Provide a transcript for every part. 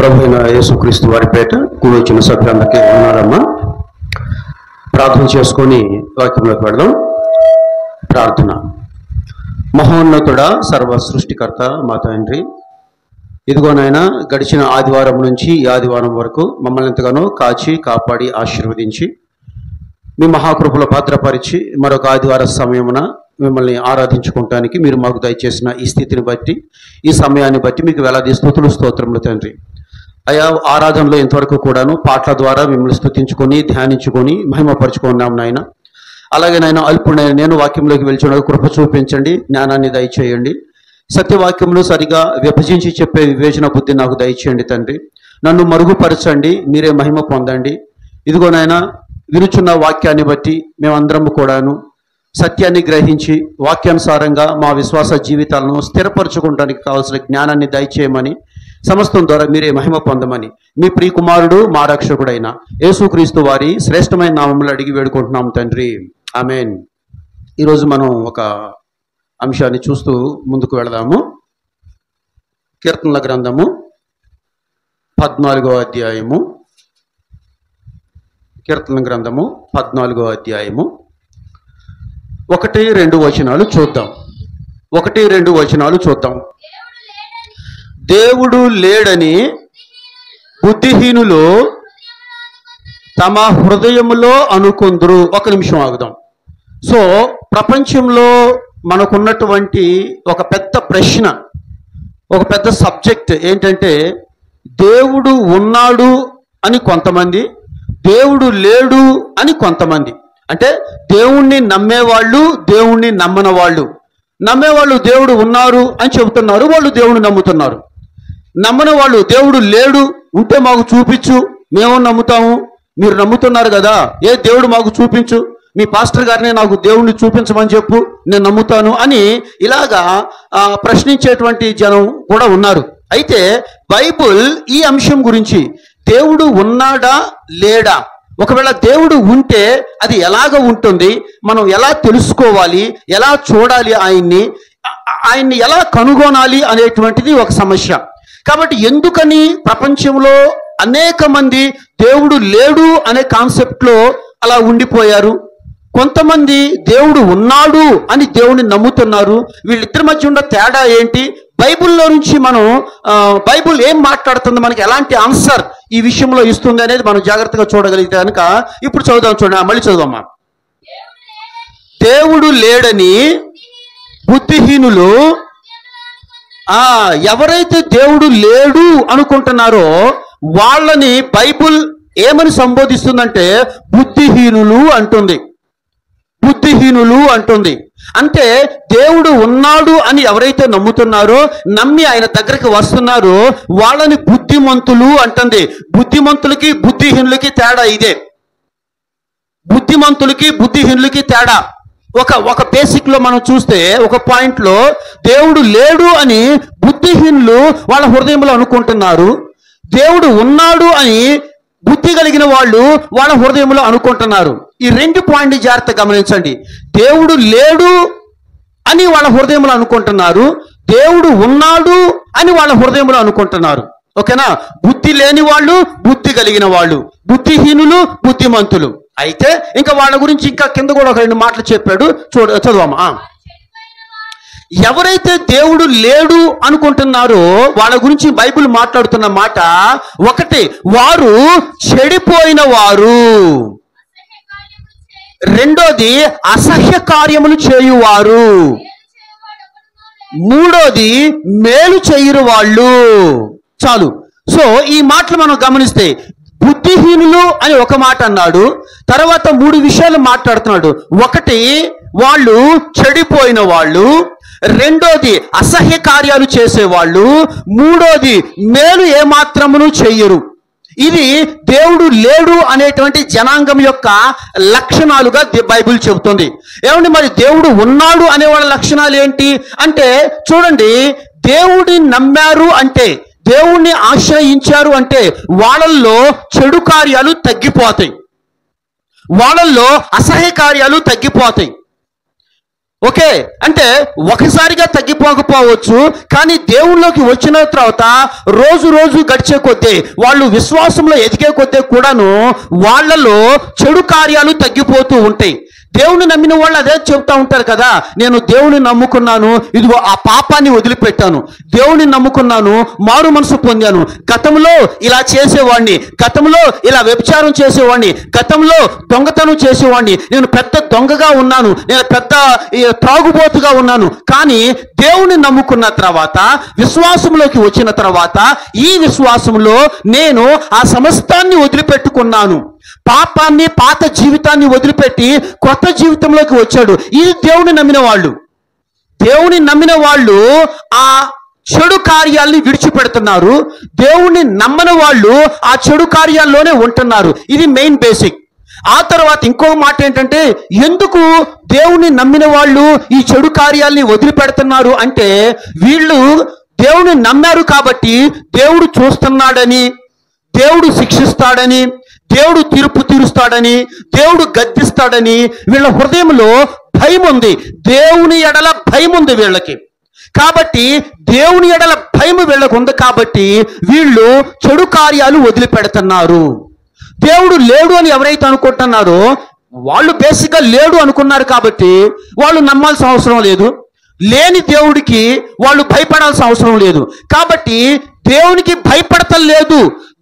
ప్రభువైన యేసుక్రీస్తు వారి పేట కూడి వచ్చిన సభ్యులందరికీ వందనాలమ్మా. ప్రార్థన చేసుకొని వాక్యంలోకి వెళదాం. ప్రార్థన. మహోన్నతుడా, సర్వ సృష్టికర్త మా తండ్రి, ఇదిగోనైనా గడిచిన ఆదివారం నుంచి ఈ ఆదివారం వరకు మమ్మల్ని ఎంతగానో కాచి కాపాడి ఆశీర్వదించి మీ మహాకృపలో భద్రపరిచి మరొక ఆదివార సమయమున మిమ్మల్ని ఆరాధించుకోవటానికి మీరు మాకు దయచేసిన ఈ స్థితిని బట్టి, ఈ సమయాన్ని బట్టి మీకు వేలాది స్తుతులు స్తోత్రములు తండ్రి. అయా, ఆరాధనలో ఇంతవరకు కూడాను పాటల ద్వారా మిమ్మల్ని స్తుతించుకొని ధ్యానించుకొని మహిమపరుచుకున్నాం నాయన. అలాగే నాయన, అల్పుడైన నేను వాక్యంలోకి వెళ్తుండగా కృప చూపించండి, జ్ఞానాన్ని దయచేయండి. సత్యవాక్యములు సరిగా విభజించి చెప్పే వివేచన బుద్ధి నాకు దయచేయండి తండ్రి. నన్ను మరుగుపరచండి, మీరే మహిమ పొందండి. ఇదిగోనైనా వినుచున్న వాక్యాన్ని బట్టి మేమందరం కూడాను సత్యాన్ని గ్రహించి వాక్యానుసారంగా మా విశ్వాస జీవితాలను స్థిరపరచుకోవడానికి కావాల్సిన జ్ఞానాన్ని దయచేయమని, సమస్తం ద్వారా మీరే మహిమ పొందమని మీ ప్రియకుమారుడు మా రక్షకుడైన యేసుక్రీస్తు వారి శ్రేష్టమైన నామములో అడిగి వేడుకుంటున్నాం తండ్రి, ఆమేన్. ఈరోజు మనం ఒక అంశాన్ని చూస్తూ ముందుకు వెళదాము. కీర్తనల గ్రంథము 14వ అధ్యాయము. కీర్తనల గ్రంథము 14వ అధ్యాయము 1-2 వచనాలు చూద్దాం. 1-2 వచనాలు చూద్దాం. దేవుడు లేడని బుద్ధిహీనులు తమ హృదయములో అనుకొందురు. ఒక నిమిషం ఆగుదాం. సో ప్రపంచంలో మనకున్నటువంటి ఒక పెద్ద ప్రశ్న, ఒక పెద్ద సబ్జెక్ట్ ఏంటంటే, దేవుడు ఉన్నాడు అని కొంతమంది, దేవుడు లేడు అని కొంతమంది. అంటే దేవుణ్ణి నమ్మేవాళ్ళు, దేవుణ్ణి నమ్మని వాళ్ళు. నమ్మేవాళ్ళు దేవుడు ఉన్నారు అని చెబుతున్నారు, వాళ్ళు దేవుడిని నమ్ముతున్నారు. నమ్మని వాళ్ళు దేవుడు లేడు, ఉంటే మాకు చూపించు, మేము నమ్ముతాము. మీరు నమ్ముతున్నారు కదా, ఏ దేవుడు మాకు చూపించు, మీ పాస్టర్ గారిని నాకు దేవుణ్ణి చూపించమని చెప్పు, నేను నమ్ముతాను అని ఇలాగా ప్రశ్నించేటువంటి జనం కూడా ఉన్నారు. అయితే బైబుల్ ఈ అంశం గురించి, దేవుడు ఉన్నాడా లేడా, ఒకవేళ దేవుడు ఉంటే అది ఎలాగ ఉంటుంది, మనం ఎలా తెలుసుకోవాలి, ఎలా చూడాలి, ఆయన్ని ఎలా కనుగొనాలి అనేటువంటిది ఒక సమస్య. కాబట్టి ఎందుకని ప్రపంచంలో అనేక మంది దేవుడు లేడు అనే కాన్సెప్ట్లో అలా ఉండిపోయారు. కొంతమంది దేవుడు ఉన్నాడు అని దేవుడిని నమ్ముతున్నారు. వీళ్ళిద్దరి మధ్య ఉన్న తేడా ఏంటి, బైబిల్లో నుంచి మనం బైబిల్ ఏం మాట్లాడుతుంది, మనకి ఎలాంటి ఆన్సర్ ఈ విషయంలో ఇస్తుంది అనేది మనం జాగ్రత్తగా చూడగలిగితే కనుక ఇప్పుడు చదువుదాం. చూడండి, మళ్ళీ చదువమ్మా. దేవుడు లేడని బుద్ధిహీనులు, ఎవరైతే దేవుడు లేడు అనుకుంటున్నారో వాళ్ళని బైబుల్ ఏమని సంబోధిస్తుందంటే బుద్ధిహీనులు అంటుంది. బుద్ధిహీనులు అంటుంది. అంటే దేవుడు ఉన్నాడు అని ఎవరైతే నమ్ముతున్నారో, నమ్మి ఆయన దగ్గరికి వస్తున్నారో వాళ్ళని బుద్ధిమంతులు అంటుంది. బుద్ధిమంతులకి బుద్ధిహీనులకి తేడా ఇదే. బుద్ధిమంతులకి బుద్ధిహీనులకి తేడా ఒక బేసిక్ లో మనం చూస్తే, ఒక పాయింట్ లో దేవుడు లేడు అని బుద్ధిహీనులు వాళ్ళ హృదయంలో అనుకుంటున్నారు, దేవుడు ఉన్నాడు అని బుద్ధి కలిగిన వాళ్ళు వాళ్ళ హృదయంలో అనుకుంటున్నారు. ఈ 2 పాయింట్ జాగ్రత్త గమనించండి. దేవుడు లేడు అని వాళ్ళ హృదయంలో అనుకుంటున్నారు, దేవుడు ఉన్నాడు అని వాళ్ళ హృదయంలో అనుకుంటున్నారు. ఓకేనా? బుద్ధి లేని వాళ్ళు, బుద్ధి కలిగిన వాళ్ళు, బుద్ధిహీనులు, బుద్ధిమంతులు. అయితే ఇంకా వాళ్ళ గురించి ఇంకా కింద కూడా ఒక 2 మాటలు చెప్పాడు. చదువమ్మా. ఎవరైతే దేవుడు లేడు అనుకుంటున్నారో వాళ్ళ గురించి బైబిల్ మాట్లాడుతున్న మాట ఒకటి, వారు చెడిపోయిన వారు. రెండోది, అసహ్య కార్యములు చేయువారు. మూడోది, మేలు చేయరు వాళ్ళు. చాలు. సో ఈ మాటలు మనం గమనిస్తే బుద్ధిహీనులు అని ఒక మాట అన్నాడు, తర్వాత 3 విషయాలు మాట్లాడుతున్నాడు. ఒకటి, వాళ్ళు చెడిపోయిన వాళ్ళు. రెండోది, అసహ్య కార్యాలు చేసేవాళ్ళు. మూడోది, మేలు ఏమాత్రమును చెయ్యరు. ఇది దేవుడు లేడు అనేటువంటి జనాంగం యొక్క లక్షణాలుగా బైబిల్ చెబుతుంది. ఏమండి, మరి దేవుడు ఉన్నాడు అనే వాళ్ళ లక్షణాలు ఏంటి అంటే, చూడండి, దేవుడిని నమ్మారు అంటే, దేవుణ్ణి ఆశ్రయించారు అంటే వాళ్ళల్లో చెడు కార్యాలు తగ్గిపోతాయి, వాళ్ళల్లో అసహ్య కార్యాలు తగ్గిపోతాయి. ఓకే, అంటే ఒకసారిగా తగ్గిపోకపోవచ్చు, కానీ దేవుళ్ళలోకి వచ్చిన తర్వాత రోజు రోజు గడిచే కొద్దీ, వాళ్ళు విశ్వాసంలో ఎదిగే కొద్దీ కూడాను వాళ్ళలో చెడు కార్యాలు తగ్గిపోతూ ఉంటాయి. దేవుని నమ్మిన వాళ్ళు అదే చెప్తా ఉంటారు కదా, నేను దేవుని నమ్ముకున్నాను, ఇదిగో ఆ పాపాన్ని వదిలిపెట్టాను, దేవుని నమ్ముకున్నాను, మారు మనసు పొందాను, గతంలో ఇలా చేసేవాడిని, గతంలో ఇలా వ్యభిచారం చేసేవాడిని, గతంలో దొంగతనం చేసేవాడిని, నేను పెద్ద దొంగగా ఉన్నాను, నేను పెద్ద త్రాగుబోతుగా ఉన్నాను, కానీ దేవుని నమ్ముకున్న తర్వాత, విశ్వాసంలోకి వచ్చిన తర్వాత, ఈ విశ్వాసంలో నేను ఆ సమస్తాన్ని వదిలిపెట్టుకున్నాను, పాపాన్ని, పాత జీవితాన్ని వదిలిపెట్టి కొత్త జీవితంలోకి వచ్చాడు. ఇది దేవుని నమ్మిన వాళ్ళు. దేవుని నమ్మిన వాళ్ళు ఆ చెడు కార్యాల్ని విడిచిపెడుతున్నారు. దేవుని నమ్మని వాళ్ళు ఆ చెడు కార్యాల్లోనే ఉంటున్నారు. ఇది మెయిన్ బేసిక్. ఆ తర్వాత ఇంకో మాట ఏంటంటే, ఎందుకు దేవుని నమ్మిన వాళ్ళు ఈ చెడు కార్యాల్ని వదిలిపెడుతున్నారు అంటే, వీళ్ళు దేవుని నమ్మారు కాబట్టి దేవుడు చూస్తున్నాడని, దేవుడు శిక్షిస్తాడని, దేవుడు తీర్పు తీరుస్తాడని, దేవుడు గద్దిస్తాడని వీళ్ళ హృదయంలో భయం ఉంది. దేవుని ఎడల భయం ఉంది వీళ్ళకి. కాబట్టి దేవుని ఎడల భయం వీళ్ళకు ఉంది కాబట్టి వీళ్ళు చెడు కార్యాలు వదిలిపెడుతున్నారు. దేవుడు లేడు అని ఎవరైతే అనుకుంటున్నారో వాళ్ళు బేసిక్గా లేడు అనుకున్నారు కాబట్టి వాళ్ళు నమ్మాల్సిన అవసరం లేదు. లేని దేవుడికి వాళ్ళు భయపడాల్సిన అవసరం లేదు. కాబట్టి దేవునికి భయపడటం లేదు,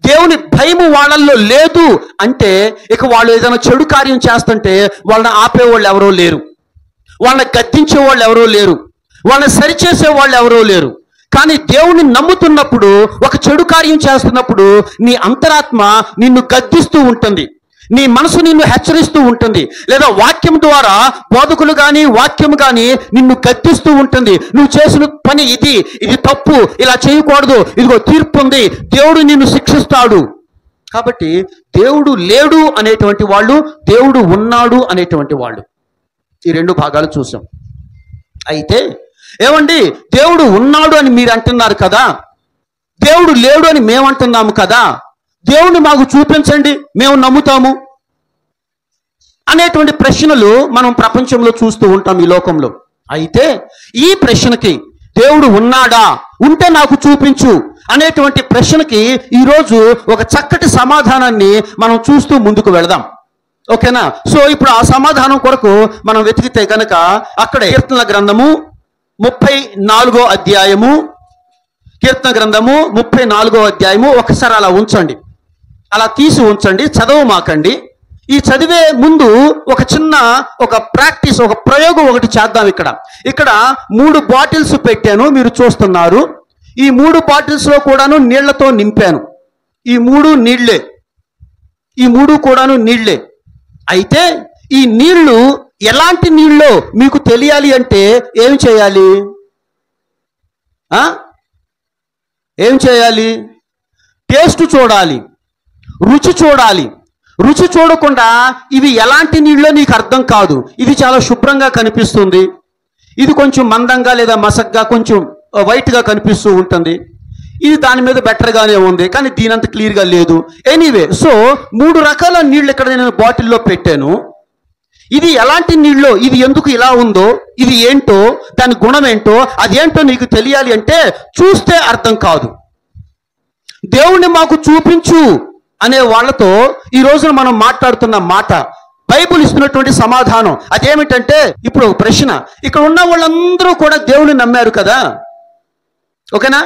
దేవుని భయము వాళ్ళల్లో లేదు అంటే, ఇక వాళ్ళు ఏదైనా చెడు కార్యం చేస్తుంటే వాళ్ళని ఆపేవాళ్ళు ఎవరో లేరు, వాళ్ళని గద్దించే వాళ్ళు ఎవరో లేరు, వాళ్ళని సరిచేసే వాళ్ళు ఎవరో లేరు. కానీ దేవుని నమ్ముతున్నప్పుడు, ఒక చెడు కార్యం చేస్తున్నప్పుడు నీ అంతరాత్మ నిన్ను గద్దిస్తూ ఉంటుంది, నీ మనసు నిన్ను హెచ్చరిస్తూ ఉంటుంది, లేదా వాక్యం ద్వారా బోధకులు కానీ వాక్యం కానీ నిన్ను గద్దిస్తూ ఉంటుంది. నువ్వు చేసిన పని ఇది, ఇది తప్పు, ఇలా చేయకూడదు, ఇదిగో తీర్పు ఉంది, దేవుడు నిన్ను శిక్షిస్తాడు. కాబట్టి దేవుడు లేడు అనేటువంటి వాళ్ళు, దేవుడు ఉన్నాడు అనేటువంటి వాళ్ళు, ఈ రెండు భాగాలు చూసాం. అయితే ఏమండి, దేవుడు ఉన్నాడు అని మీరు అంటున్నారు కదా, దేవుడు లేడు అని మేము అంటున్నాము కదా, దేవుణ్ణి మాకు చూపించండి, మేము నమ్ముతాము అనేటువంటి ప్రశ్నలు మనం ప్రపంచంలో చూస్తూ ఉంటాం ఈ లోకంలో. అయితే ఈ ప్రశ్నకి దేవుడు ఉన్నాడా, ఉంటే నాకు చూపించు అనేటువంటి ప్రశ్నకి ఈరోజు ఒక చక్కటి సమాధానాన్ని మనం చూస్తూ ముందుకు వెళదాం. ఓకేనా? సో ఇప్పుడు ఆ సమాధానం కొరకు మనం వెతికితే కనుక అక్కడ కీర్తనల గ్రంథము 34వ అధ్యాయము, కీర్తన గ్రంథము 34వ అధ్యాయము ఒకసారి అలా ఉంచండి, అలా తీసి ఉంచండి, చదవమాకండి. ఈ చదివే ముందు ఒక చిన్న ప్రాక్టీస్, ఒక ప్రయోగం ఒకటి చేద్దాం. ఇక్కడ 3 బాటిల్స్ పెట్టాను, మీరు చూస్తున్నారు. ఈ 3 బాటిల్స్లో కూడాను నీళ్లతో నింపాను. ఈ 3 నీళ్లే, ఈ 3 కూడాను నీళ్లే. అయితే ఈ నీళ్లు ఎలాంటి నీళ్ళో మీకు తెలియాలి అంటే ఏం చేయాలి? ఏం చేయాలి? టేస్ట్ చూడాలి, రుచి చూడాలి. రుచి చూడకుండా ఇవి ఎలాంటి నీళ్ళో నీకు అర్థం కాదు. ఇది చాలా శుభ్రంగా కనిపిస్తుంది, ఇది కొంచెం మందంగా లేదా మసగ్గా కొంచెం వైట్గా కనిపిస్తూ ఉంటుంది, ఇది దాని మీద బెటర్గానే ఉంది, కానీ దీనంత క్లియర్గా లేదు. ఎనీవే, సో 3 రకాల నీళ్ళు ఇక్కడ నేను బాటిల్లో పెట్టాను. ఇది ఎలాంటి నీళ్ళో, ఇది ఎందుకు ఇలా ఉందో, ఇది ఏంటో, దాని గుణం ఏంటో, అదేంటో నీకు తెలియాలి అంటే చూస్తే అర్థం కాదు. దేవుణ్ణి మాకు చూపించు అనే వాళ్ళతో ఈ రోజున మనం మాట్లాడుతున్న మాట, బైబిల్ ఇస్తున్నటువంటి సమాధానం అదేమిటంటే, ఇప్పుడు ఒక ప్రశ్న, ఇక్కడ ఉన్న వాళ్ళందరూ కూడా దేవుని నమ్మారు కదా, ఓకేనా?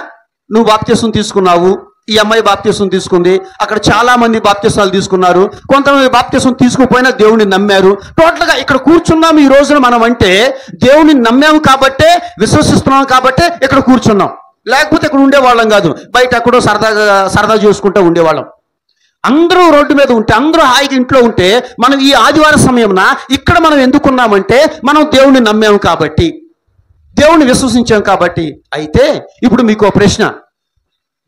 నువ్వు బాప్తిసం తీసుకున్నావు, ఈ అమ్మాయి బాప్తిసం తీసుకుంది, అక్కడ చాలా మంది బాప్తిసాలు తీసుకున్నారు, కొంతమంది బాప్తిసం తీసుకుపోయినా దేవుని నమ్మారు. టోటల్గా ఇక్కడ కూర్చున్నాము ఈ రోజున మనం అంటే దేవుని నమ్మాము కాబట్టే, విశ్వసిస్తున్నాం కాబట్టే ఇక్కడ కూర్చున్నాం, లేకపోతే ఇక్కడ ఉండేవాళ్ళం కాదు, బయట ఎక్కడో సరదా చేసుకుంటూ ఉండేవాళ్ళం. అందరూ రోడ్డు మీద ఉంటే, అందరూ హాయిగా ఇంట్లో ఉంటే, మనం ఈ ఆదివారం సమయంన ఇక్కడ మనం ఎందుకున్నామంటే మనం దేవుని నమ్మాము కాబట్టి, దేవుని విశ్వసించాం కాబట్టి. అయితే ఇప్పుడు మీకు ప్రశ్న,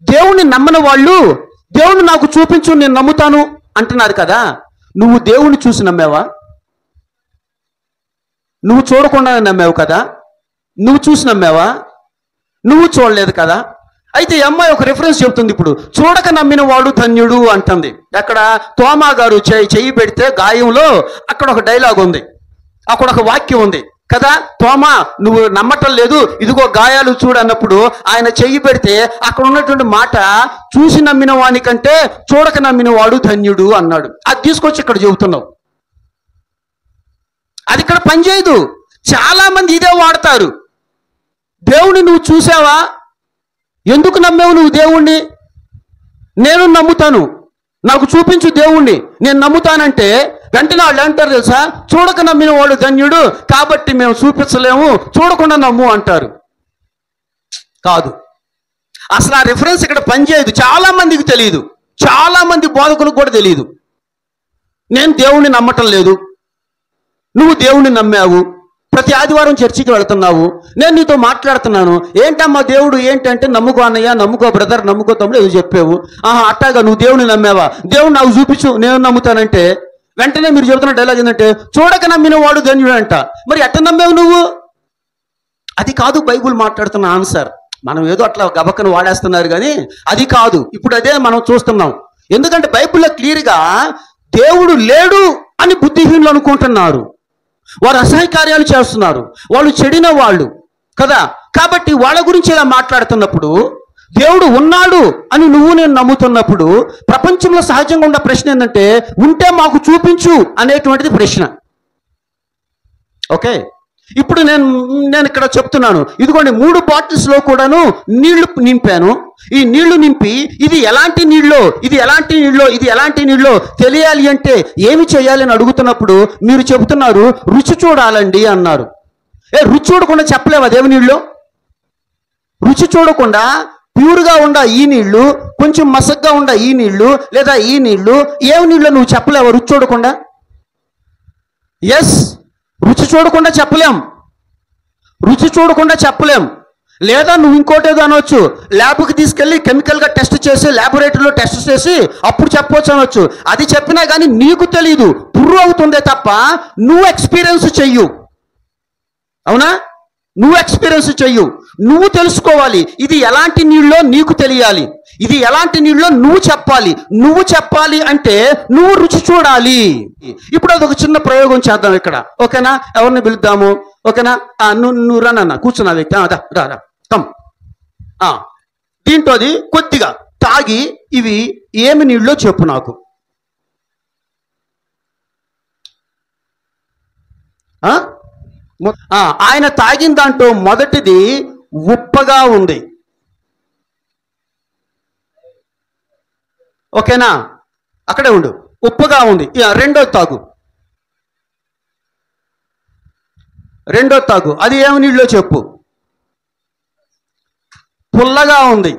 దేవుని నమ్మని వాళ్ళు దేవుని నాకు చూపించు నేను నమ్ముతాను అంటున్నారు కదా, నువ్వు దేవుని చూసి నమ్మావా? నువ్వు చూడకుండానే నమ్మావు కదా, నువ్వు చూసి నమ్మావా? నువ్వు చూడలేదు కదా. అయితే ఈ అమ్మాయి ఒక రిఫరెన్స్ చెప్తుంది, ఇప్పుడు చూడక నమ్మిన వాడు ధన్యుడు అంటుంది. అక్కడ తోమా గారు చెయ్యి పెడితే గాయంలో అక్కడ ఒక డైలాగ్ ఉంది, అక్కడ ఒక వాక్యం ఉంది, కదా. తోమా నువ్వు నమ్మటం లేదు, ఇదిగో గాయాలు చూడు అన్నప్పుడు ఆయన చెయ్యి పెడితే అక్కడ ఉన్నటువంటి మాట, చూసి నమ్మిన వాని కంటే చూడక నమ్మిన వాడు ధన్యుడు అన్నాడు. అది తీసుకొచ్చి ఇక్కడ చెబుతున్నావు. అది ఇక్కడ పనిచేయదు. చాలా మంది ఇదే వాడతారు. దేవుణ్ణి నువ్వు చూసావా? ఎందుకు నమ్మావు నువ్వు దేవుణ్ణి? నేను నమ్ముతాను, నాకు చూపించు దేవుణ్ణి, నేను నమ్ముతానంటే వెంటనే వాళ్ళు అంటారు తెలుసా, చూడక నమ్మిన వాడు ధన్యుడు కాబట్టి మేము చూపించలేము, చూడకుండా నమ్ము అంటారు. కాదు, అసలు ఆ రిఫరెన్స్ ఇక్కడ పనిచేయదు. చాలా మందికి తెలియదు, చాలా మంది బోధకులకు కూడా తెలియదు. నేను దేవుణ్ణి నమ్మటం లేదు, నువ్వు దేవుణ్ణి నమ్మావు, ప్రతి ఆదివారం చర్చికి వెళ్తున్నావు, నేను నీతో మాట్లాడుతున్నాను, ఏంటమ్మా దేవుడు ఏంటంటే, నమ్ముకో అన్నయ్య, నమ్ముకో బ్రదర్, నమ్ముకో తమ్ముడు, ఏదో చెప్పావు. అట్టాగా నువ్వు దేవుణ్ణి నమ్మావా? దేవుడు నాకు చూపించు, నేను నమ్ముతానంటే వెంటనే మీరు చెబుతున్న డైలాగ్ ఏంటంటే, చూడక నమ్మిన వాడు ధన్యుడు అంట. మరి ఎట్ట నమ్మావు నువ్వు? అది కాదు బైబుల్ మాట్లాడుతున్న ఆన్సర్. మనం ఏదో అట్లా గబక్కను వాడేస్తున్నారు కానీ అది కాదు. ఇప్పుడు అదే మనం చూస్తున్నాం. ఎందుకంటే బైబిల్లో క్లియర్గా దేవుడు లేడు అని బుద్ధిహీనులు అనుకుంటున్నారు. వారు అసహాయ కార్యాలు చేస్తున్నారు, వాళ్ళు చెడిన వాళ్ళు కదా. కాబట్టి వాళ్ళ గురించి ఇలా మాట్లాడుతున్నప్పుడు, దేవుడు ఉన్నాడు అని నువ్వు నేను నమ్ముతున్నప్పుడు, ప్రపంచంలో సహజంగా ఉన్న ప్రశ్న ఏంటంటే, ఉంటే మాకు చూపించు అనేటువంటిది ప్రశ్న. ఓకే, ఇప్పుడు నేను ఇక్కడ చెప్తున్నాను, ఇదిగోండి 3 బాటిల్స్లో కూడాను నీళ్లు నింపాను. ఈ నీళ్లు నింపి ఇది ఎలాంటి నీళ్ళో, ఇది ఎలాంటి నీళ్ళో, ఇది ఎలాంటి నీళ్ళో తెలియాలి అంటే ఏమి చేయాలి అని అడుగుతున్నప్పుడు మీరు చెబుతున్నారు రుచి చూడాలండి అన్నారు. రుచి చూడకుండా చెప్పలేవా దేవుని నీళ్ళు? రుచి చూడకుండా ప్యూర్గా ఉండ ఈ నీళ్లు, కొంచెం మసగ్గా ఉండ ఈ నీళ్లు, లేదా ఈ నీళ్లు, ఏమి నీళ్ళు నువ్వు చెప్పలేవా రుచి చూడకుండా? ఎస్, రుచి చూడకుండా చెప్పలేం, రుచి చూడకుండా చెప్పలేం. లేదా నువ్వు ఇంకోటి ఏదో అనవచ్చు, ల్యాబ్కి తీసుకెళ్ళి కెమికల్గా టెస్ట్ చేసి, ల్యాబొరేటరీలో టెస్ట్ చేసి అప్పుడు చెప్పవచ్చు అనవచ్చు. అది చెప్పినా కానీ నీకు తెలియదు, ప్రూవ్ అవుతుందే తప్ప నువ్వు ఎక్స్పీరియన్స్ చెయ్యు. అవునా? నువ్వు ఎక్స్పీరియన్స్ చెయ్యు, నువ్వు తెలుసుకోవాలి. ఇది ఎలాంటి నీళ్ళో నీకు తెలియాలి, ఇది ఎలాంటి నీళ్ళో నువ్వు చెప్పాలి. నువ్వు చెప్పాలి అంటే నువ్వు రుచి చూడాలి. ఇప్పుడు అదొక చిన్న ప్రయోగం చేద్దాం ఇక్కడ, ఓకేనా? ఎవరిని పిలుద్దాము, ఓకేనా? నువ్వు రానన్న కూర్చున్నా వ్యక్తి, రా కమ్. దీంట్లో అది కొద్దిగా తాగి ఇవి ఏమి నీళ్ళో చెప్పు నాకు. ఆయన తాగిన దాంట్లో మొదటిది ఉప్పగా ఉంది, ఓకేనా? అక్కడే ఉండు, ఉప్పగా ఉంది. రెండోది తాగు, రెండోది తాగు, అది ఏమి నీళ్ళో చెప్పు. పుల్లగా ఉంది,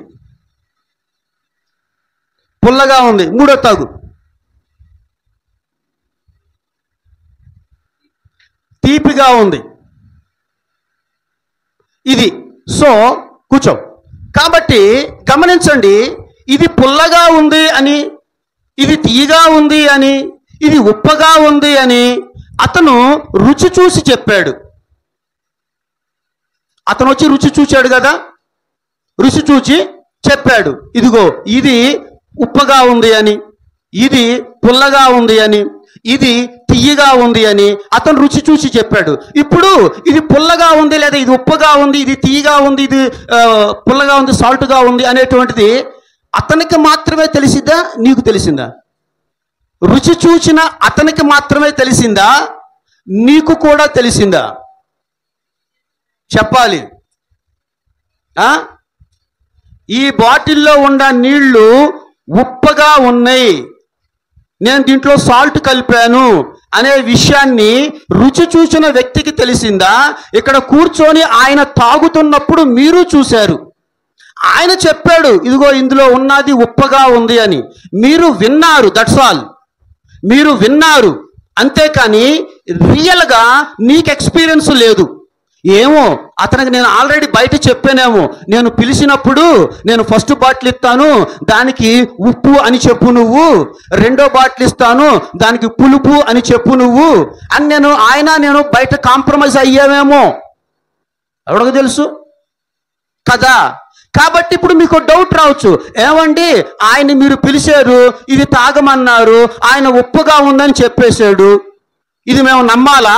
పుల్లగా ఉంది. మూడోది తాగు, తీపిగా ఉంది. ఇది సో కూర్చో. కాబట్టి గమనించండి, ఇది పుల్లగా ఉంది అని, ఇది తీయగా ఉంది అని, ఇది ఉప్పగా ఉంది అని అతను రుచి చూసి చెప్పాడు. అతను వచ్చి రుచి చూశాడు కదా, రుచి చూచి చెప్పాడు, ఇదిగో ఇది ఉప్పగా ఉంది అని, ఇది పుల్లగా ఉంది అని, ఇది తీయగా ఉంది అని అతను రుచి చూసి చెప్పాడు. ఇప్పుడు ఇది పుల్లగా ఉంది, లేదా ఇది ఉప్పగా ఉంది, ఇది తీయగా ఉంది, ఇది పుల్లగా ఉంది, సాల్ట్గా ఉంది అనేటువంటిది అతనికి మాత్రమే తెలిసిందా, నీకు తెలిసిందా? రుచి చూచిన అతనికి మాత్రమే తెలిసిందా, నీకు కూడా తెలిసిందా? చెప్పాలి. ఈ బాటిల్లో ఉన్న నీళ్లు ఉప్పగా ఉన్నాయి, నేను దీంట్లో సాల్ట్ కలిపాను అనే విషయాన్ని రుచి చూసిన వ్యక్తికి తెలిసిందా? ఇక్కడ కూర్చొని ఆయన తాగుతున్నప్పుడు మీరు చూశారు, ఆయన చెప్పాడు ఇదిగో ఇందులో ఉన్నది ఉప్పగా ఉంది అని, మీరు విన్నారు. దట్స్ ఆల్, మీరు విన్నారు. అంతేకాని రియల్గా నీకు ఎక్స్పీరియన్స్ లేదు. ఏమో అతనికి నేను ఆల్రెడీ బయట చెప్పానేమో, నేను పిలిచినప్పుడు నేను ఫస్ట్ బాటిల్ ఇస్తాను దానికి ఉప్పు అని చెప్పు నువ్వు, రెండో బాటిల్ ఇస్తాను దానికి పులుపు అని చెప్పు నువ్వు అని నేను బయట కాంప్రమైజ్ అయ్యామేమో, ఎవరికి తెలుసు కదా. కాబట్టి ఇప్పుడు మీకు డౌట్ రావచ్చు, ఏమండి ఆయన మీరు పిలిచారు, ఇది తాగమన్నారు, ఆయన ఉప్పుగా ఉందని చెప్పేశాడు, ఇది మేము నమ్మాలా?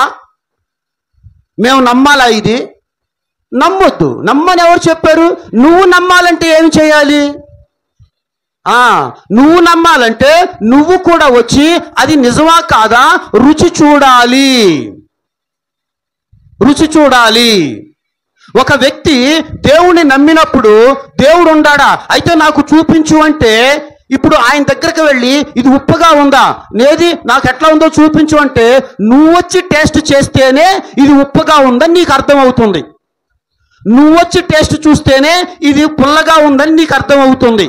మేము నమ్మాలా? ఇది నమ్మొద్దు. నమ్మని ఎవరు చెప్పారు? నువ్వు నమ్మాలంటే ఏం చేయాలి? నువ్వు నమ్మాలంటే నువ్వు కూడా వచ్చి అది నిజమా కాదా రుచి చూడాలి. రుచి చూడాలి. ఒక వ్యక్తి దేవుణ్ణి నమ్మినప్పుడు దేవుడు ఉండాడా? అయితే నాకు చూపించు అంటే ఇప్పుడు ఆయన దగ్గరికి వెళ్ళి ఇది ఉప్పుగా ఉందా, నేది నాకు ఎట్లా ఉందో చూపించు అంటే నువ్వు వచ్చి టేస్ట్ చేస్తేనే ఇది ఉప్పుగా ఉందని నీకు అర్థమవుతుంది. నువ్వు వచ్చి టేస్ట్ చూస్తేనే ఇది పుల్లగా ఉందని నీకు అర్థమవుతుంది.